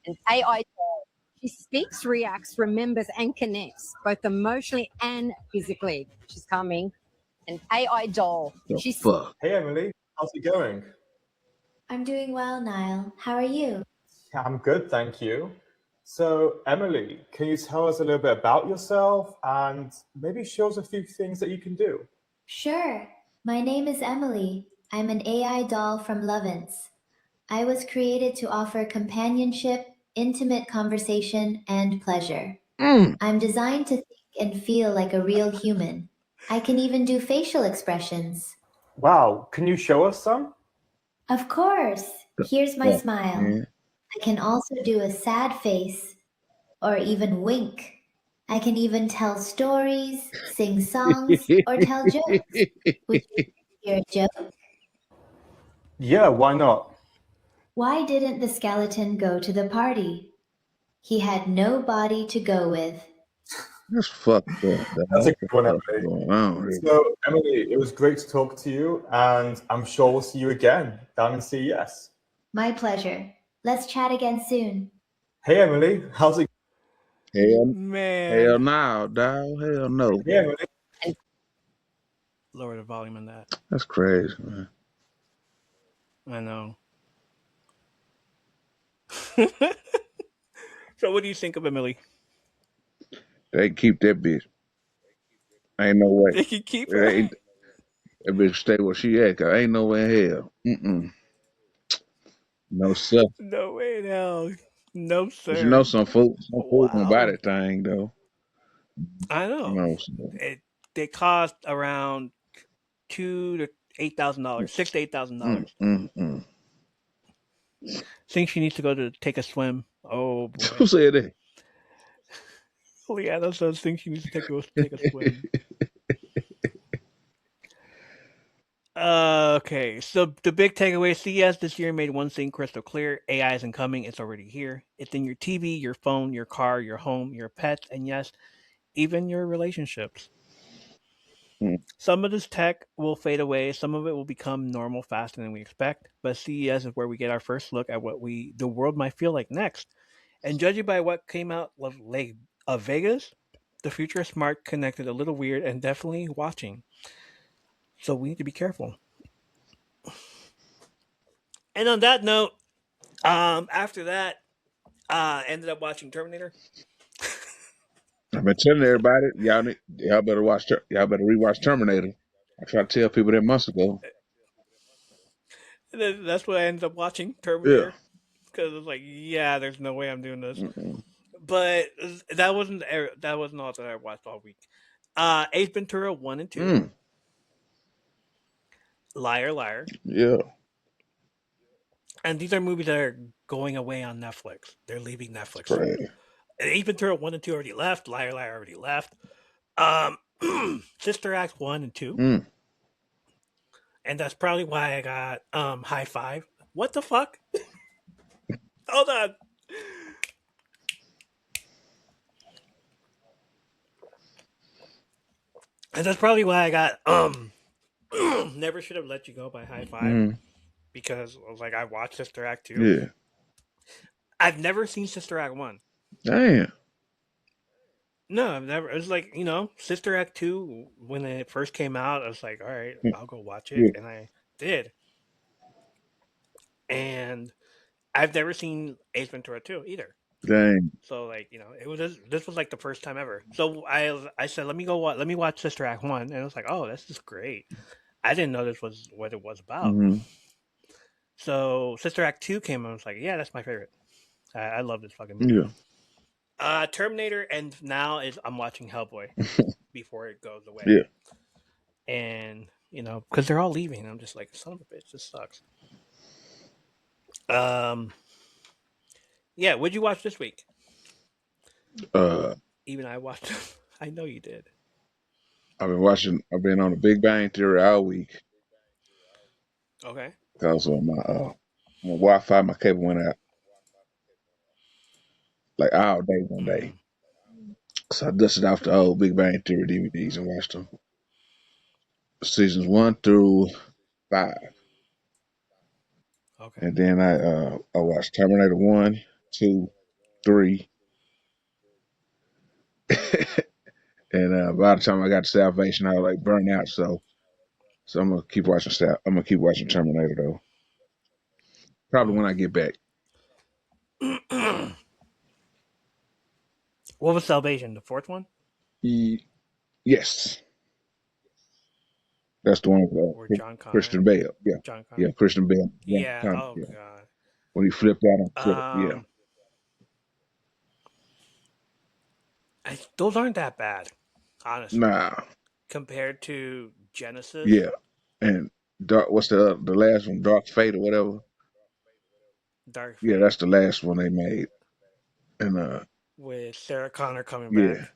An AI doll. She speaks, reacts, remembers, and connects both emotionally and physically. She's coming. An AI doll. The She's fuck. Hey Emily, how's it going? I'm doing well, Niall. How are you? Yeah, I'm good, thank you. So, Emily, can you tell us a little bit about yourself and maybe show us a few things that you can do? Sure. My name is Emily. I'm an AI doll from Lovins. I was created to offer companionship, intimate conversation, and pleasure. Mm. I'm designed to think and feel like a real human. I can even do facial expressions. Wow, can you show us some? Of course. The Here's my fuck, smile. man. I can also do a sad face or even wink. I can even tell stories, sing songs, or tell jokes. Would you hear a joke? Yeah, why not? Why didn't the skeleton go to the party? He had no body to go with. That's fucked up, dog. That's a What good the one, fuck Emily. going on here? So, Emily, it was great to talk to you, and I'm sure we'll see you again down in CES. My pleasure. Let's chat again soon. Hey Emily, how's it Hell, hell Man, no, dog. Hell no. going, Emily? lower the volume on that. That's crazy, man. I know. So, what do you think of Emily? They keep that bitch. Ain't no way. They can keep It her? ain't that bitch stay where she at, 'cause ain't no way in hell. Mm-mm. No sir. No way in hell. No, But you know sir. some food gonna buy Wow. that thing though. I You know. know, so. It, they cost around $2,000 to $8,000, Mm, $6,000 to $8,000. mm, mm. Think she needs to go to take a swim. Oh Who boy. said that? Leanna says think she needs to take a swim. Okay, so the big takeaway: CES this year made one thing crystal clear: AI isn't coming; it's already here. It's in your TV, your phone, your car, your home, your pets, and yes, even your relationships. Mm. Some of this tech will fade away. Some of it will become normal faster than we expect. But CES is where we get our first look at what the world might feel like next. And judging by what came out of Vegas, the future is smart, connected, a little weird, and definitely watching. So we need to be careful. And on that note, after that, ended up watching Terminator. I've been telling everybody, y'all better y'all better rewatch Terminator. I tried to tell people that months ago. And then that's what I ended up watching, Yeah. Terminator, because it's like, yeah, there's no way I'm doing this. Mm-mm. But that wasn't all that I watched all week. Ace Ventura 1 and 2, Mm. Liar Liar, Yeah. and these are movies that are going away on Netflix. They're leaving Netflix Right. soon. And Ace Ventura 1 and 2 already left. Liar Liar already left. Sister Act 1 and 2. Mm. And that's probably why I got High Five. What the fuck? Hold on. And that's probably why I got Never Should Have Let You Go by High Five. Mm. Because I was like, I watched Sister Act 2. Yeah. I've never seen Sister Act 1. Damn. No, I've never. It was like, Sister Act 2, when it first came out, I was like, all right, I'll go watch it. Yeah. And I did. And I've never seen Ace Ventura 2 either. Dang. So this was like the first time ever. So I said, let me watch Sister Act 1. And I was like, oh, this is great. I didn't know this was what it was about. Mm-hmm. So Sister Act 2 came and I was like, yeah, that's my favorite. I love this fucking movie. Yeah. Terminator, and now I'm watching Hellboy before it goes away. Yeah. And, because they're all leaving. I'm just like, son of a bitch, this sucks. Yeah, what'd you watch this week? Even I watched I know you did. I've been on the Big Bang Theory all week. Okay. Because my Wi-Fi, my cable went out. Like all day one day. So I dusted off the old Big Bang Theory DVDs and watched them. Seasons 1 through 5. Okay. And then I watched Terminator 1, 2, 3. And by the time I got to Salvation, I was like burnt out. So I'm gonna keep watching Terminator though. Probably when I get back. What was Salvation? The fourth one? Yes. That's the one with John Connor. Christian Bale. Yeah. John Connor. Yeah, Christian Bale. Yeah. Connor, Oh yeah. God. When he flipped out on Twitter. Yeah. Those aren't that bad, honestly. Nah. Compared to Genesis. Yeah. And what's the last one? Dark Fate or whatever. Dark Fate. Yeah, that's the last one they made. And with Sarah Connor coming yeah. back.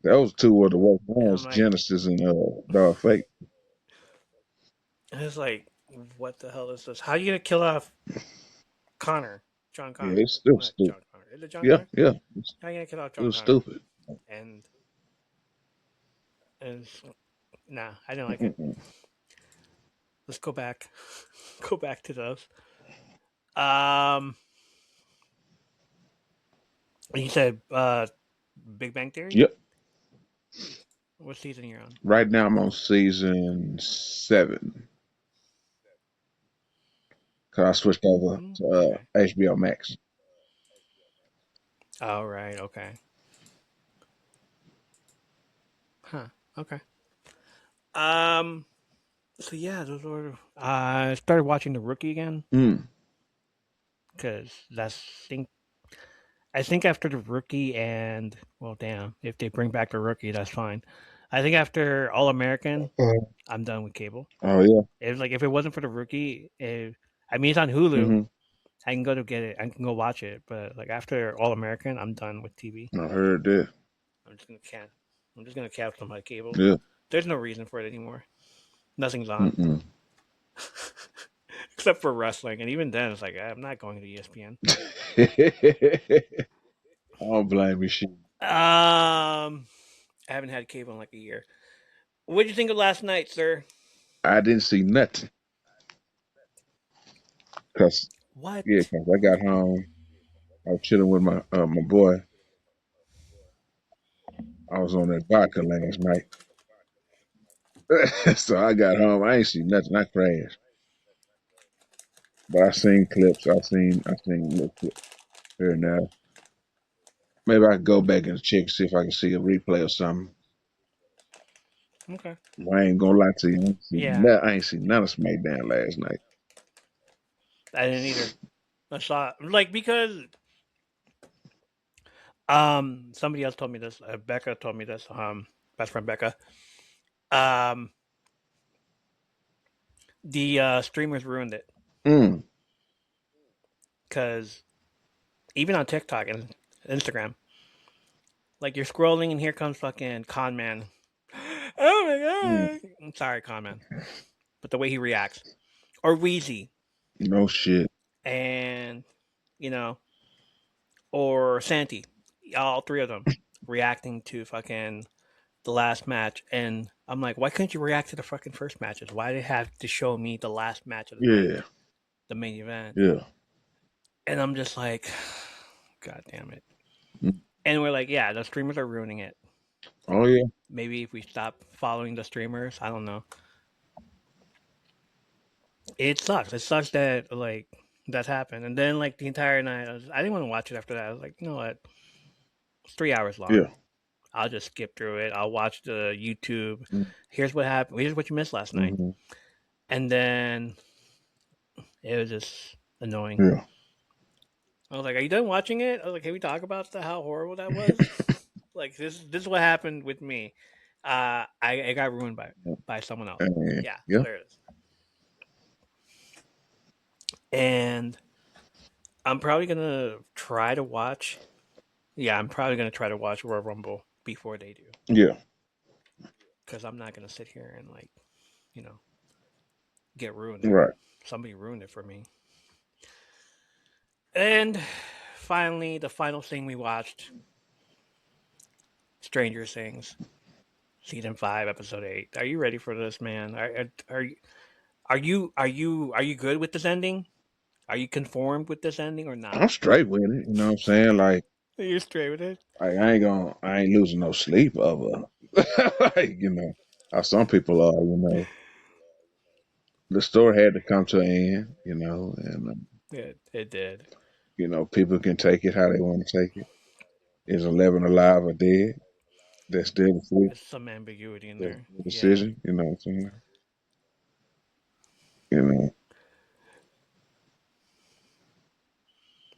Those two were the worst ones, like, Genesis and Dark Fate. And it's like, what the hell is this? How are you gonna kill off Connor? John Connor. Yeah, it's still stupid. John Connor. Is it John Yeah, Connor? yeah. How are you gonna kill off John Connor? It was stupid. And nah, I didn't like it. Let's go back. Go back to those. You said Big Bang Theory? Yep. What season are you on? Right now I'm on season 7. Cause I switched over to HBO Max. Oh, right. Okay. Huh. Okay. So yeah, those were. I started watching The Rookie again. Because I think after The Rookie and if they bring back The Rookie, that's fine. I think after All American, I'm done with cable. Oh yeah. It's like if it wasn't for The Rookie, it's on Hulu. I can go to get it. I can go watch it. But like after All American, I'm done with TV. I heard that. I'm just gonna cancel my cable. Yeah. There's no reason for it anymore. Nothing's on. Except for wrestling, and even then, it's like I'm not going to ESPN. I don't blame you, shit. I haven't had cable in like a year. What did you think of last night, sir? I didn't see nothing. What? Yeah, cause I got home I was chilling with my boy. I was on that vodka last night. So I got home. I ain't seen nothing. I crashed. But I seen clips. I seen little clips here and there. Maybe I could go back and check see if I can see a replay or something. Okay. I ain't gonna lie to you. Yeah, I ain't seen none of SmackDown last night. I didn't either. I saw like because somebody else told me this. Becca told me this. Best friend Becca. Um, the streamers ruined it Mm. because even on TikTok and Instagram, like you're scrolling and here comes fucking Con Man. Oh Mm. my god! I'm sorry, Con Man, but the way he reacts, or Wheezy, No shit. and you know, or Santi, all three of them reacting to fucking the last match, and I'm like, why couldn't you react to the fucking first matches? Why did they have to show me the last match of the night, Yeah. the main event? Yeah. And I'm just like, god damn it. Mm. And we're like, yeah, the streamers are ruining it. Oh yeah. Maybe if we stop following the streamers, I don't know. It sucks. It sucks that like that happened. And then like the entire night, I didn't want to watch it after that. I was like, you know what? It's 3 hours long. Yeah. I'll just skip through it. I'll watch the YouTube. Mm. Here's what happened. Here's what you missed last night. Mm-hmm. And then it was just annoying. Yeah. I was like, "Are you done watching it?" I was like, "Can we talk about how horrible that was?" Like this is what happened with me. I got ruined by someone else. Yeah, so Yeah. there it is. And I'm probably gonna try to watch. Yeah, I'm probably gonna try to watch Royal Rumble before they do, Yeah. because I'm not gonna sit here and like you know get ruined it. Right. Somebody ruined it for me. And finally, the final thing we watched, Stranger Things, season 5, episode 8. Are you ready for this, man? Are you good with this ending? Are you conformed with this ending or not? I'm straight with it. You know what I'm saying? Like You're straight with it. I ain't losing no sleep over. Like, how some people are. The story had to come to an end. And It did. people can take it how they want to take it. Is 11 alive or dead? That's their decision. There's some ambiguity in That's there. their Yeah. decision. You know what I'm saying? You know,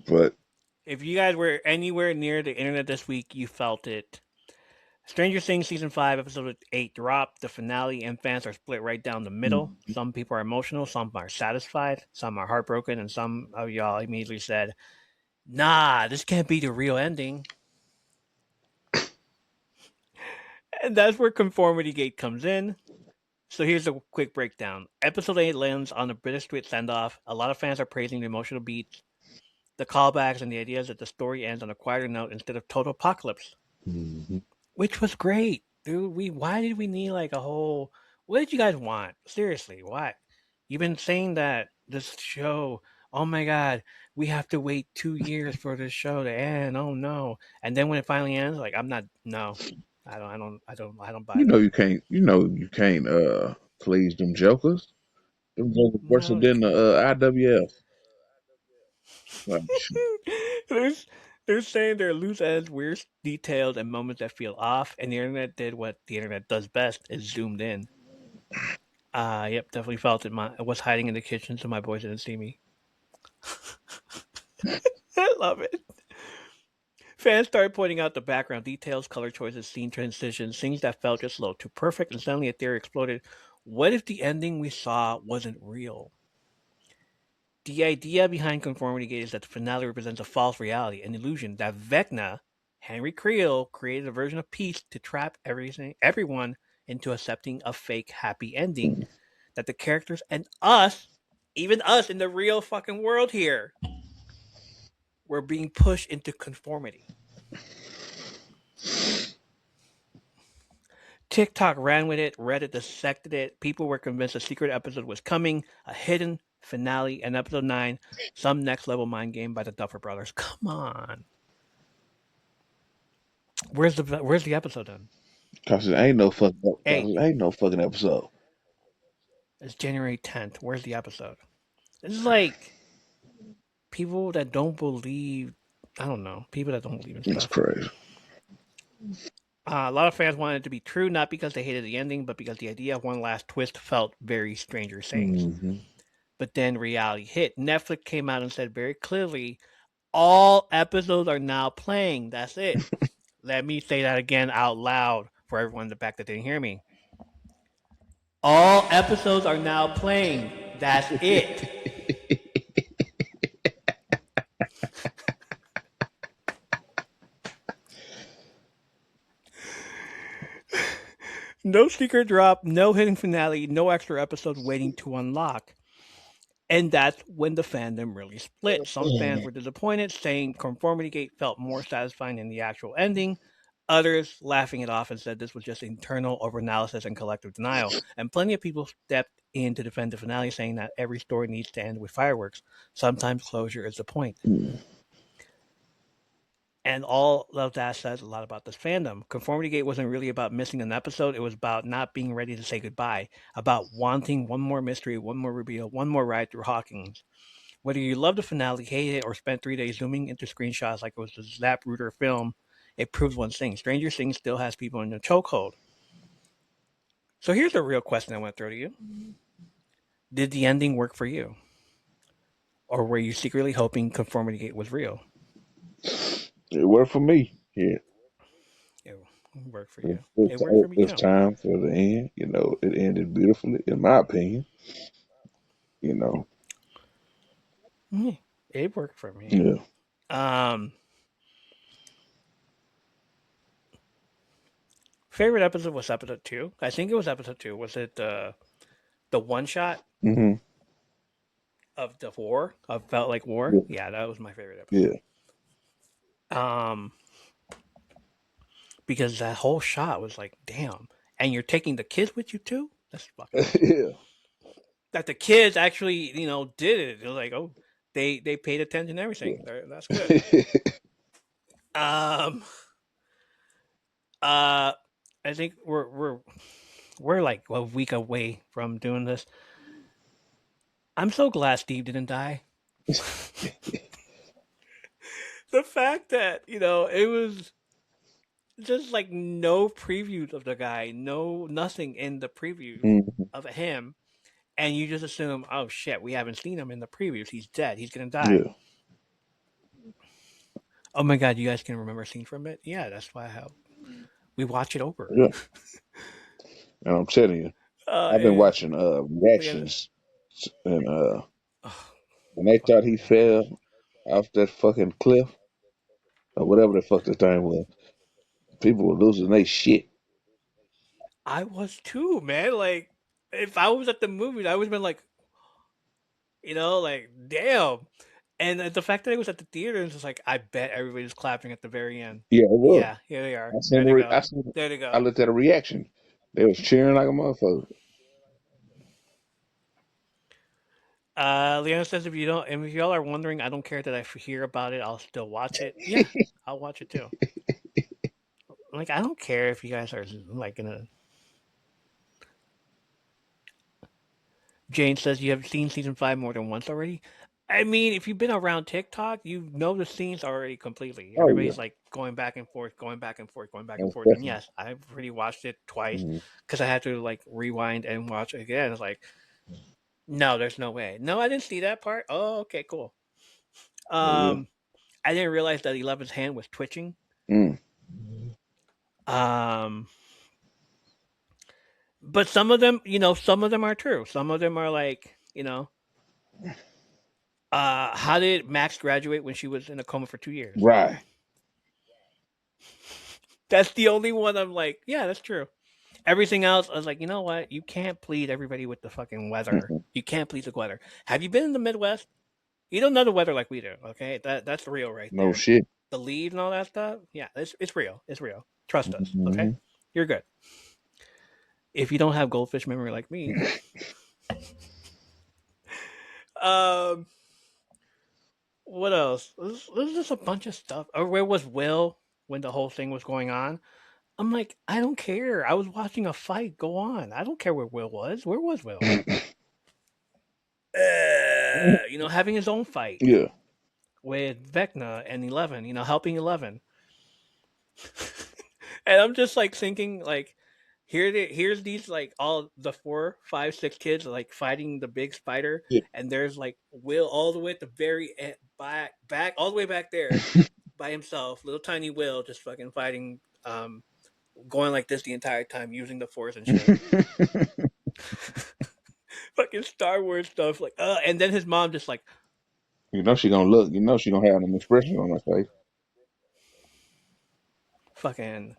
but If you guys were anywhere near the internet this week, you felt it. Stranger Things season 5, episode 8 dropped. The finale and fans are split right down the middle. Some people are emotional, some are satisfied, some are heartbroken, and some of y'all immediately said, "Nah, this can't be the real ending." And that's where Conformity Gate comes in. So here's a quick breakdown. Episode 8 lands on a bittersweet send-off. A lot of fans are praising the emotional beats, the callbacks, and the ideas that the story ends on a quieter note instead of total apocalypse, mhm. which was great, dude. Why did we need like a whole? What did you guys want? Seriously, what? You've been saying that this show. Oh my god, we have to wait 2 years for this show to end. Oh no! And then when it finally ends, like I'm not. No, I don't buy that. You can't please them jokers. Them jokers worse No, than the IWF. Like, there's they're saying there are loose ends, weird details, and moments that feel off, and the internet did what the internet does best: is zoomed in. Yep, definitely felt it. I was hiding in the kitchen, so my boys didn't see me. I love it. Fans started pointing out the background details, color choices, scene transitions, things that felt just a little too perfect, and suddenly a theory exploded. What if the ending we saw wasn't real? The idea behind Conformity Gate is that the finale represents a false reality, an illusion that Vecna, Henry Creel, created a version of peace to trap everyone into accepting a fake happy ending that the characters and us, even us in the real fucking world here, were being pushed into conformity. TikTok ran with it, Reddit dissected it. People were convinced a secret episode was coming, a hidden finale, and episode 9, some next level mind game by the Duffer Brothers. Come on. Where's the episode then? Cause it ain't no fucking. Hey, Cause it ain't no fucking episode. it's January 10th. Where's the episode? This is like people that don't believe. I don't know. People that don't believe in That's stuff. crazy. A lot of fans wanted it to be true, not because they hated the ending, but because the idea of one last twist felt very Stranger Things. Mm-hmm. But then reality hit. Netflix came out and said very clearly, all episodes are now playing. That's it. Let me say that again out loud for everyone in the back that didn't hear me. All episodes are now playing. That's it. No secret drop, no hidden finale, no extra episodes waiting to unlock. And that's when the fandom really split. Some fans were disappointed, saying Conformity Gate felt more satisfying than the actual ending. Others laughing it off and said this was just internal overanalysis and collective denial. And plenty of people stepped in to defend the finale, saying that every story needs to end with fireworks. Sometimes closure is the point. And all of that says a lot about this fandom. Conformity Gate wasn't really about missing an episode. It was about not being ready to say goodbye, about wanting one more mystery, one more reveal, one more ride through Hawkins. Whether you love the finale, hate it, or spent 3 days zooming into screenshots like it was the Zapruder film, it proves one thing. Stranger Things still has people in the chokehold. So here's the real question I want to throw to you. Did the ending work for you? Or were you secretly hoping Conformity Gate was real? It worked for me. Yeah. It worked for you. It worked for me It's too. time for the end. You know, it ended beautifully, in my opinion. You know. It worked for me. Yeah. Favorite episode was episode 2. I think it was episode 2. Was it the one shot Mm-hmm. of the war? Of Felt Like War? Yeah. Yeah, that was my favorite episode. Yeah. Because that whole shot was like, damn. And you're taking the kids with you too? That's fucking awesome. Yeah. That the kids actually, did it. It was like, oh, they paid attention to everything. Yeah. That's good. I think we're like a week away from doing this. I'm so glad Steve didn't die. The fact that, it was just like no previews of the guy, nothing in the preview of him, and you just assume, oh shit, we haven't seen him in the previews. He's dead. He's gonna die. Yeah. Oh my god, you guys can remember scenes from it? Yeah, that's why we watch it over. Yeah. And I'm telling you, I've been watching reactions, and when they thought he fell off that fucking cliff or whatever the fuck the thing was, people were losing their shit. I was too, man. Like, if I was at the movies, I would have been like, like, damn. And the fact that it was at the theaters is like, I bet everybody's clapping at the very end. Yeah, it was. Yeah, here they are. There they go. There they go. I looked at a reaction. They was cheering like a motherfucker. Leanna says, if y'all are wondering, I don't care that I hear about it. I'll still watch it. Yeah, I'll watch it too. Like, I don't care if you guys are like gonna. Jane says you have seen season 5 more than once already. I mean, if you've been around TikTok, you know the scenes already completely. Everybody's like going back and forth, going back and forth, going back and forth. And yes, I've already watched it twice because I had to like rewind and watch it again. It's like, no, there's no way. No, I didn't see that part. Oh, okay, cool. I didn't realize that 11's hand was twitching. But some of them, some of them are true. Some of them are like, how did Max graduate when she was in a coma for 2 years? Right. That's the only one I'm like, yeah, that's true. Everything else, I was like, you know what? You can't please everybody with the fucking weather. You can't please the weather. Have you been in the Midwest? You don't know the weather like we do, okay? That's real right there. No shit. The leaves and all that stuff, yeah, it's real. It's real. Trust us, okay? You're good. If you don't have goldfish memory like me. What else? There's just a bunch of stuff. Or where was Will when the whole thing was going on? I'm like, I don't care. I was watching a fight go on. I don't care where Will was. Where was Will? Having his own fight Yeah. with Vecna and 11. Helping 11. And I'm just like thinking, like, here's these like all the 4, 5, 6 kids like fighting the big spider, Yeah. and there's like Will all the way at the very back all the way back there by himself, little tiny Will just fucking fighting, going like this the entire time using the force and shit. Fucking Star Wars stuff, like, and then his mom just like, she gonna look. She gonna have an expression on her face. fucking.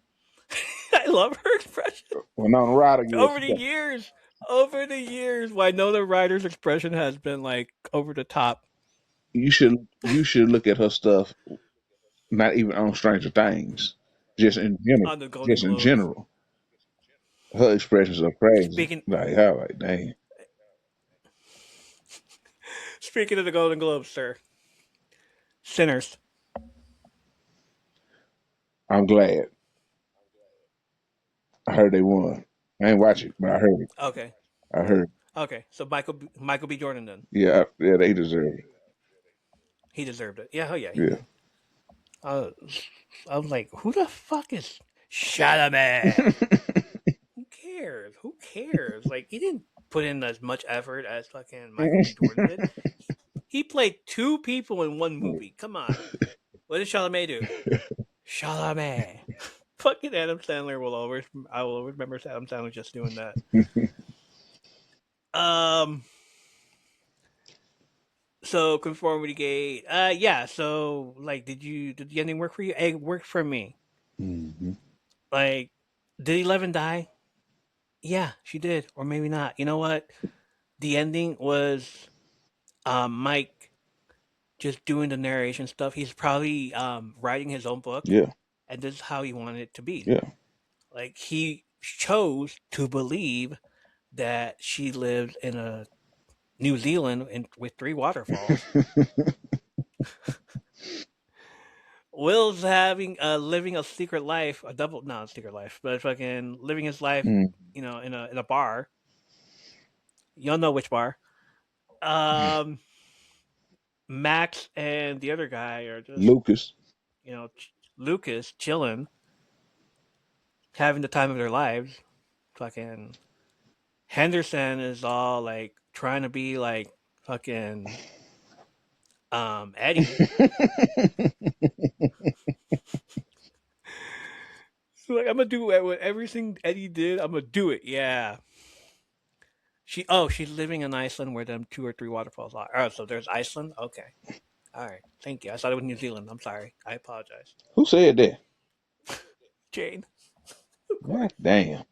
I love her expression. When on Ryder, Over the years, well, I know the writer's expression has been like over the top. you should look at her stuff. Not even on Stranger Things, just in general. On the Golden Globes. In general, her expressions are crazy. Speaking Dang. Speaking of the Golden Globes, sir, Sinners. I'm glad. I heard they won. I ain't watch it, but I heard it. Okay. I heard. Okay, so Michael B. Jordan then. Yeah, they deserve it. He deserved it. Yeah, he Yeah. did. I was like, who the fuck is Chalamet? Who cares? Like, he didn't put in as much effort as fucking Michael B. Jordan did. He played 2 people in one movie. Come on. What did Chalamet do? Chalamet. Fucking Adam Sandler I will always remember Adam Sandler just doing that. So Conformity Gate. Yeah. So like, did the ending work for you? It worked for me. Mm-hmm. Like, did 11 die? Yeah, she did, or maybe not. You know what? The ending was Mike just doing the narration stuff. He's probably writing his own book. Yeah. And this is how he wanted it to be. Yeah. Like, he chose to believe that she lived in a New Zealand with 3 waterfalls. Will's living a secret life, not a secret life, but fucking living his life, in a bar. Y'all know which bar. Max and the other guy are just Lucas. Lucas chilling, having the time of their lives. Fucking Henderson is all like trying to be like fucking Eddie. So like, I'm gonna do everything Eddie did. I'm gonna do it. Yeah. She's living in Iceland where them 2 or 3 waterfalls are. Oh, so there's Iceland. Okay. All right. Thank you. I thought it was New Zealand. I'm sorry. I apologize. Who said that? Jane. God damn.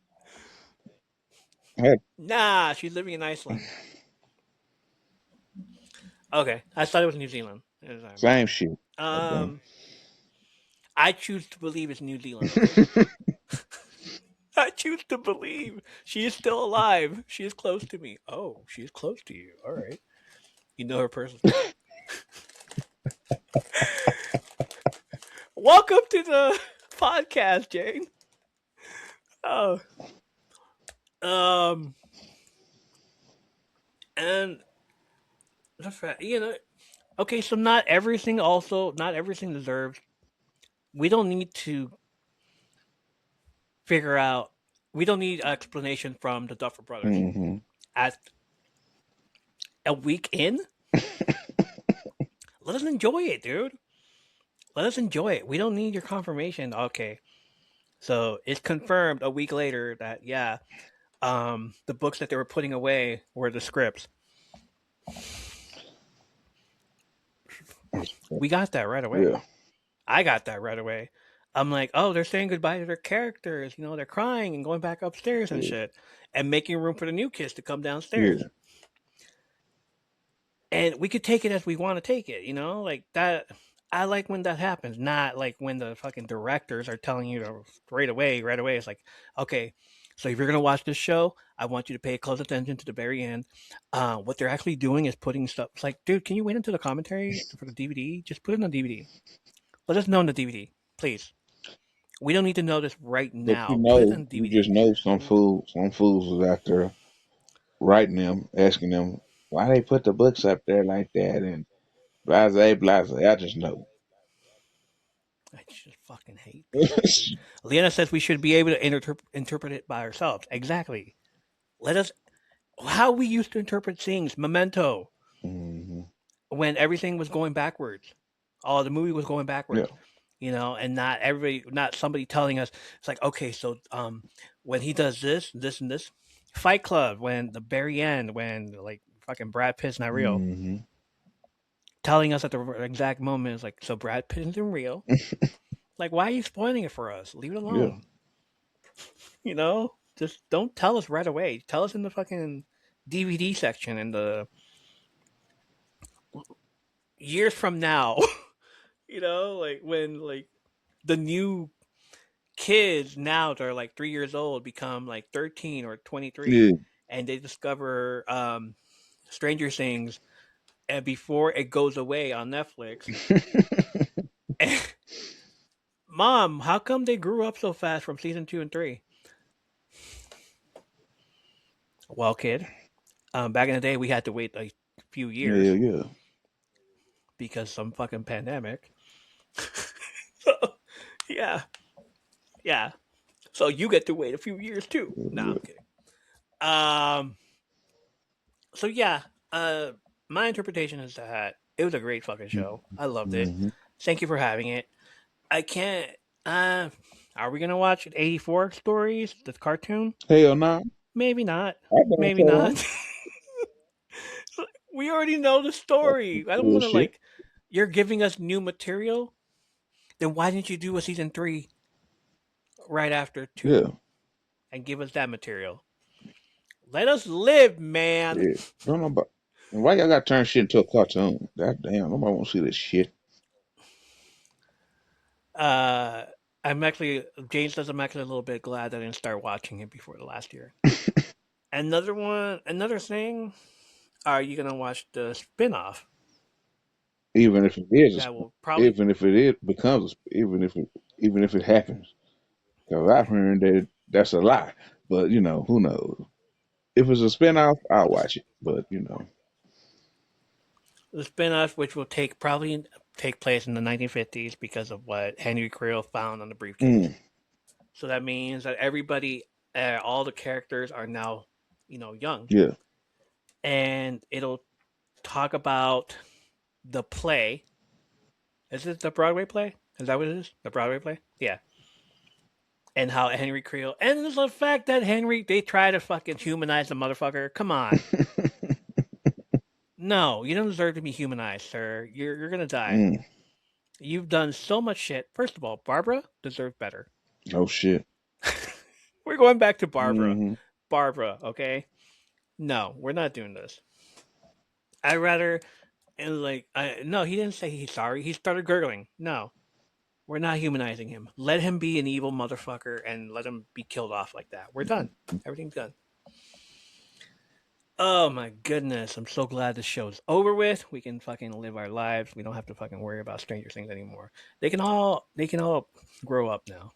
Nah, she's living in Iceland. Okay, I thought it was New Zealand. Same shit. I choose to believe it's New Zealand. I choose to believe she is still alive. She is close to me. Oh, she is close to you. All right. You know her personally. Welcome to the podcast, Jane. Oh. And the fact, okay, so not everything deserves. We don't need to figure out. We don't need explanation from the Duffer Brothers. Mm-hmm. At a week in, let us enjoy it, dude. Let us enjoy it. We don't need your confirmation. Okay, so it's confirmed a week later that the books that they were putting away were the scripts. We got that right away. Yeah. I got that right away. I'm like, oh, they're saying goodbye to their characters. They're crying and going back upstairs and shit, and making room for the new kids to come downstairs. Yeah. And we could take it as we want to take it, like that. I like when that happens, not like when the fucking directors are telling you to right away. It's like, okay, So if you're gonna watch this show, I want you to pay close attention to the very end. What they're actually doing is putting stuff. It's like, dude, can you wait until the commentary for the DVD? Just put it on DVD. Let us know on the DVD, please. We don't need to know this right But now. Put it on you DVD. just know some fools was out there writing them, asking them why they put the books up there like that, and blase, blase. I just know. I just fucking hate people, dude. Leanna says we should be able to interpret it by ourselves. Exactly. Let us. How we used to interpret things. Memento. hmm When everything was going backwards. Oh, the movie was going Yeah. backwards. And not everybody, not somebody telling us. It's like, okay, so when he does this, this, and this, Fight Club, when the very end, when like fucking Brad Pitt's not real, hmm telling us at the exact moment, it's like, so Brad Pitt isn't real. Like, why are you spoiling it for us? Leave it Yeah. alone. Just don't tell us right away. Tell us in the fucking DVD section in the years from now. Like when like the new kids now that are like 3 years old become like 13 or 23 Yeah. and they discover Stranger Things and before it goes away on Netflix. Mom, how come they grew up so fast from season 2 and 3? Well, kid, back in the day we had to wait a few Yeah. years Yeah. because some fucking pandemic. So, yeah, yeah. So you get to wait a few years too. Nah, Yeah. I'm kidding. Um, so yeah, my interpretation is that it was a great fucking show. I loved it. Mm-hmm. Thank you for having it. I can't. Uh, are we gonna watch 84 stories? The cartoon? Hell no. Maybe not. I don't Maybe tell them not. We already know the story. I don't want to bullshit. like. You're giving us new material. Then why didn't you do a season 3 right after 2 Yeah. and give us that material? Let us live, man. Yeah. Don't know about. And why y'all got to turn shit into a cartoon? God damn, nobody want to see this shit. Uh, Jane says I'm actually a little bit glad I didn't start watching it before the last year. Another thing. Are you gonna watch the spin-off? Even if it is, That will probably. even if it is becomes, even if it happens, because I've heard that that's a lie. But who knows? If it's a spinoff, I'll watch it. But The spin-off, which will probably take place in the 1950s because of what Henry Creel found on the briefcase. mm, So that means that everybody, all the characters are now, young, yeah, and it'll talk about the play. Is it the Broadway play? Is that what it is? The Broadway play? Yeah. And how Henry Creel, and the fact that they try to fucking humanize the motherfucker. Come on. No, you don't deserve to be humanized, sir. You're gonna die. mm, You've done so much shit. First of all, Barbara deserves better. oh shit. We're going back to Barbara. hmm Barbara, okay? No, we're not doing this. I rather and like no, he didn't say he's sorry. He started gurgling. No. We're not humanizing him. Let him be an evil motherfucker and let him be killed off like that. We're done. Everything's done. Oh my goodness. I'm so glad this show's over with. We can fucking live our lives. We don't have to fucking worry about Stranger Things anymore. They can all grow up now.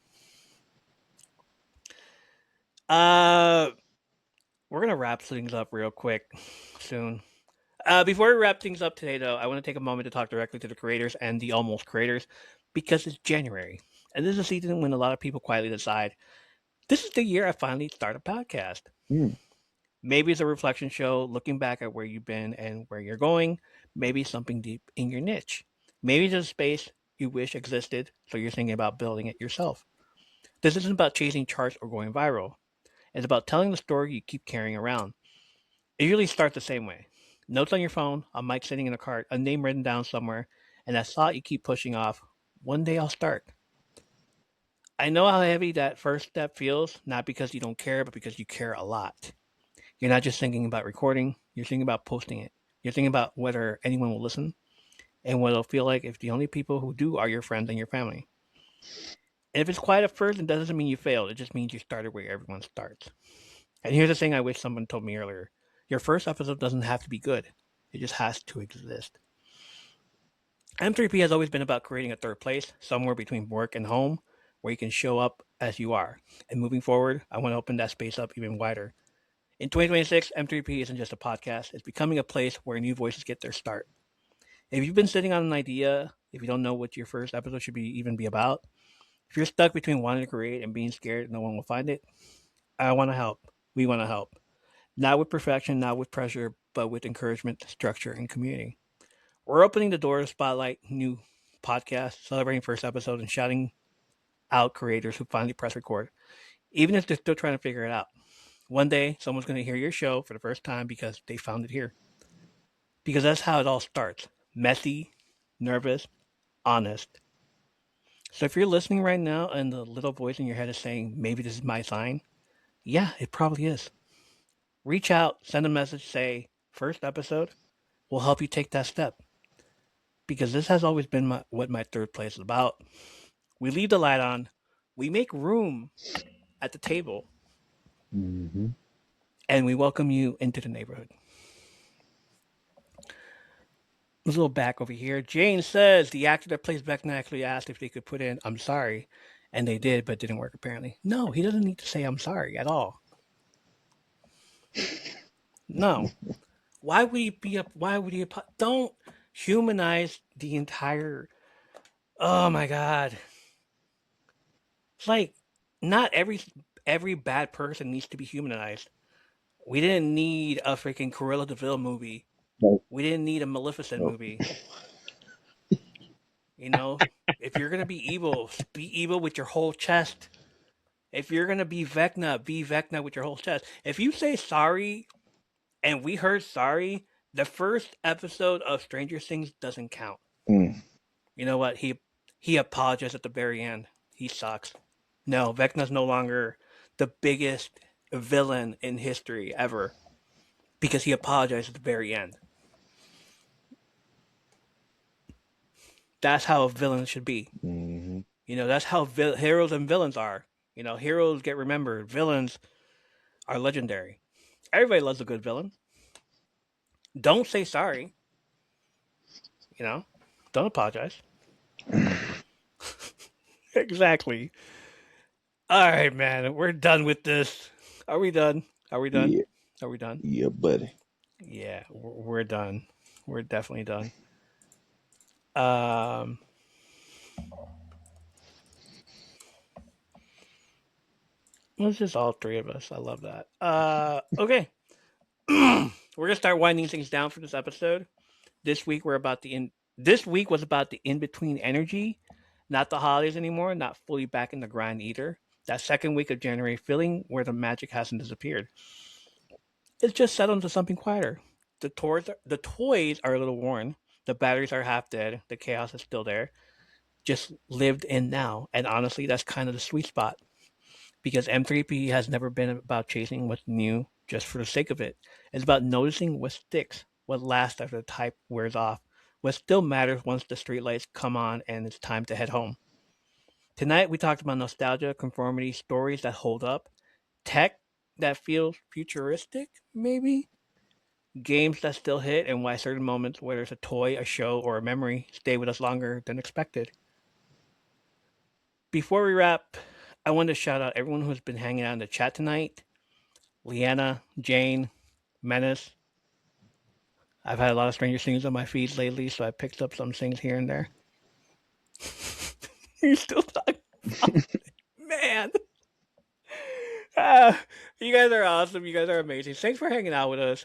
We're gonna wrap things up real quick soon. Before we wrap things up today, though, I want to take a moment to talk directly to the creators and the almost creators because it's January. And this is a season when a lot of people quietly decide, this is the year I finally start a podcast. Mm. Maybe it's a reflection show looking back at where you've been and where you're going. Maybe something deep in your niche. Maybe it's a space you wish existed, so you're thinking about building it yourself. This isn't about chasing charts or going viral. It's about telling the story you keep carrying around. It usually starts the same way. Notes on your phone, a mic sitting in a cart, a name written down somewhere, and that thought you keep pushing off. One day I'll start. I know how heavy that first step feels, not because you don't care, but because you care a lot. You're not just thinking about recording, you're thinking about posting it. You're thinking about whether anyone will listen and what it'll feel like if the only people who do are your friends and your family. And if it's quiet at first, it doesn't mean you failed. It just means you started where everyone starts. And here's the thing I wish someone told me earlier. Your first episode doesn't have to be good. It just has to exist. M3P has always been about creating a third place, somewhere between work and home, where you can show up as you are. And moving forward, I want to open that space up even wider. In 2026, M3P isn't just a podcast. It's becoming a place where new voices get their start. If you've been sitting on an idea, if you don't know what your first episode should even be about, if you're stuck between wanting to create and being scared no one will find it, I want to help. We want to help. Not with perfection, not with pressure, but with encouragement, structure, and community. We're opening the door to spotlight new podcasts, celebrating first episode, and shouting out creators who finally press record, even if they're still trying to figure it out. One day, someone's going to hear your show for the first time because they found it here. Because that's how it all starts. Messy, nervous, honest. So if you're listening right now and the little voice in your head is saying, maybe this is my sign, yeah, it probably is. Reach out, send a message, say, first episode, will help you take that step. Because this has always been what my third place is about. We leave the light on, we make room at the table, and we welcome you into the neighborhood. A little back over here. Jane says the actor that plays Vecna actually asked if they could put in "I'm sorry," and they did, but it didn't work apparently. No, he doesn't need to say "I'm sorry" at all. No. Why would he be up? Why would he? Don't humanize the entire. Oh my god! It's like not every bad person needs to be humanized. We didn't need a freaking Cruella de Vil movie. We didn't need a Maleficent movie. You know, if you're gonna be evil with your whole chest. If you're gonna be Vecna with your whole chest. If you say sorry, and we heard sorry, the first episode of Stranger Things doesn't count. Mm. You know what? He apologized at the very end. He sucks. No, Vecna's no longer the biggest villain in history ever because he apologized at the very end. That's how a villain should be. Mm-hmm. You know, that's how heroes and villains are. You know, heroes get remembered. Villains are legendary. Everybody loves a good villain. Don't say sorry. You know, don't apologize. Exactly. All right, man. We're done with this. Are we done? Are we done? Yeah. Are we done? Yeah, buddy. Yeah, we're done. We're definitely done. It's just all three of us. I love that. Okay. We're gonna start winding things down for this episode. This week we're about the in. This week was about the in between energy, not the holidays anymore. Not fully back in the grind either. That second week of January feeling where the magic hasn't disappeared. It's just settled into something quieter. The toys are a little worn. The batteries are half dead. The chaos is still there. Just lived in now. And honestly, that's kind of the sweet spot. Because M3P has never been about chasing what's new just for the sake of it. It's about noticing what sticks, what lasts after the type wears off, what still matters once the streetlights come on and it's time to head home. Tonight, we talked about nostalgia, conformity, stories that hold up, tech that feels futuristic, maybe, games that still hit, and why certain moments, whether it's a toy, a show, or a memory, stay with us longer than expected. Before we wrap, I want to shout out everyone who's been hanging out in the chat tonight. Leanna, Jane, Menace. I've had a lot of Stranger Things on my feeds lately, so I picked up some things here and there. You're still talking about it. Man. You guys are awesome. You guys are amazing. Thanks for hanging out with us.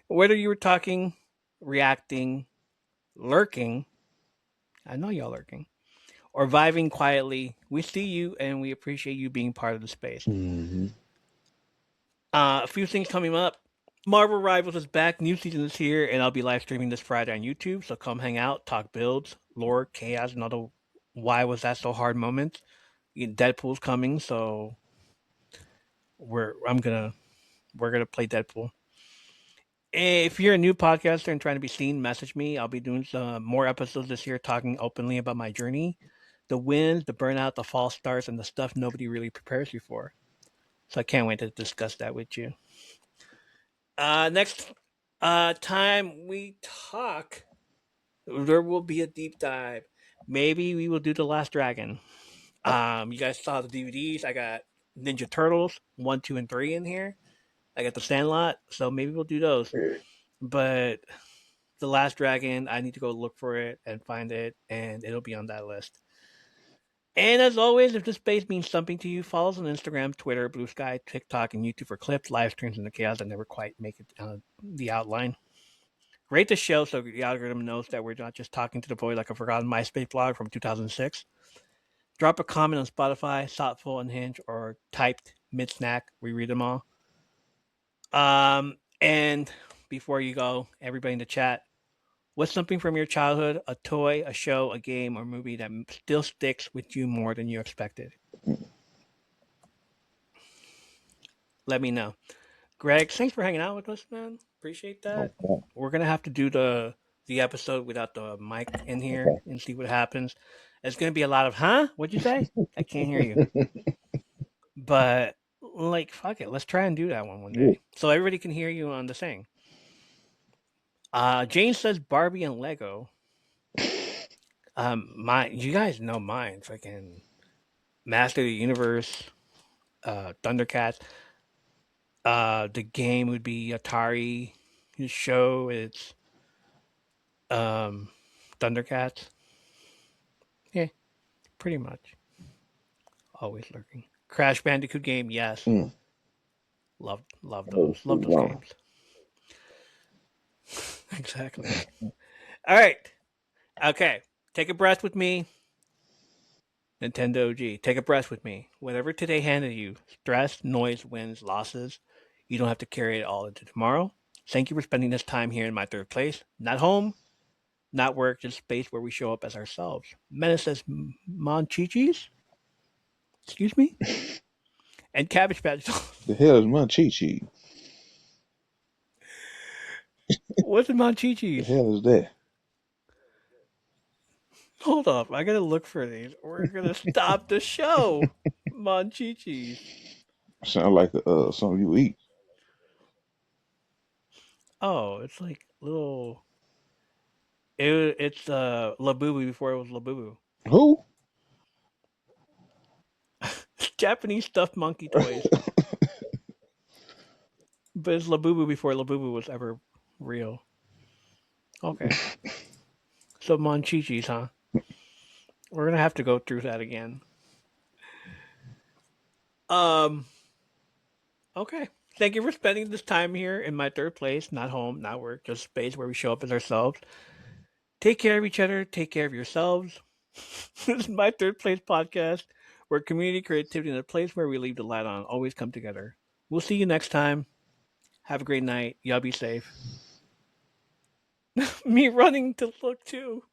Whether you were talking, reacting, lurking, I know y'all lurking, or vibing quietly, we see you and we appreciate you being part of the space. Mm-hmm. A few things coming up. Marvel Rivals is back. New season is here, and I'll be live streaming this Friday on YouTube. So come hang out, talk builds, lore, chaos, and all the why was that so hard moments. Deadpool's coming, so we're gonna play Deadpool. If you're a new podcaster and trying to be seen, message me. I'll be doing some more episodes this year talking openly about my journey. the wins, the burnout, the false starts, and the stuff nobody really prepares you for. So I can't wait to discuss that with you. Next time we talk, there will be a deep dive. Maybe we will do The Last Dragon. You guys saw the DVDs. I got Ninja Turtles 1, 2, and 3 in here. I got The Sandlot, so maybe we'll do those. But The Last Dragon, I need to go look for it and find it, and it'll be on that list. And as always, if this space means something to you, follow us on Instagram, Twitter, Blue Sky, TikTok, and YouTube for clips, live streams, and the chaos that never quite make it on the outline. Rate the show so the algorithm knows that we're not just talking to the void like a forgotten MySpace blog from 2006. Drop a comment on Spotify, Thoughtful, Unhinged, or typed mid-snack. We read them all. And before you go, everybody in the chat, what's something from your childhood, a toy, a show, a game, or movie that still sticks with you more than you expected? Let me know. Greg, thanks for hanging out with us, man. Appreciate that. Okay. We're gonna have to do the episode without the mic in here and see what happens. It's gonna be a lot of What'd you say? I can't hear you. But like, fuck it, let's try and do that one day, so everybody can hear you on the thing. Jane says Barbie and Lego. You guys know mine. Freaking Master of the Universe, Thundercats. The game would be Atari. The show is Thundercats. Yeah, pretty much. Always lurking. Crash Bandicoot game, yes. Love those. Love those games. Exactly. All right. Okay. Take a breath with me. Nintendo OG. Take a breath with me. Whatever today handed you, stress, noise, wins, losses, you don't have to carry it all into tomorrow. Thank you for spending this time here in my third place. Not home, not work, just space where we show up as ourselves. Menace says Monchichis? Excuse me? And Cabbage Patch. The hell is Monchichi? What's a Monchichis? The hell is that? Hold up, I gotta look for these. We're gonna stop the show. Monchichis. Sound like something you eat. Oh, it's like little. It's Labubu before it was Labubu. Who? Japanese stuffed monkey toys. But it's Labubu before Labubu was ever real. Okay. So Monchichis, huh? We're gonna have to go through that again. Okay. Thank you for spending this time here in my third place. Not home, not work, just space where we show up as ourselves. Take care of each other. Take care of yourselves. This is my third place podcast, where community, creativity, and a place where we leave the light on always come together. We'll see you next time. Have a great night. Y'all be safe. Me running to look too.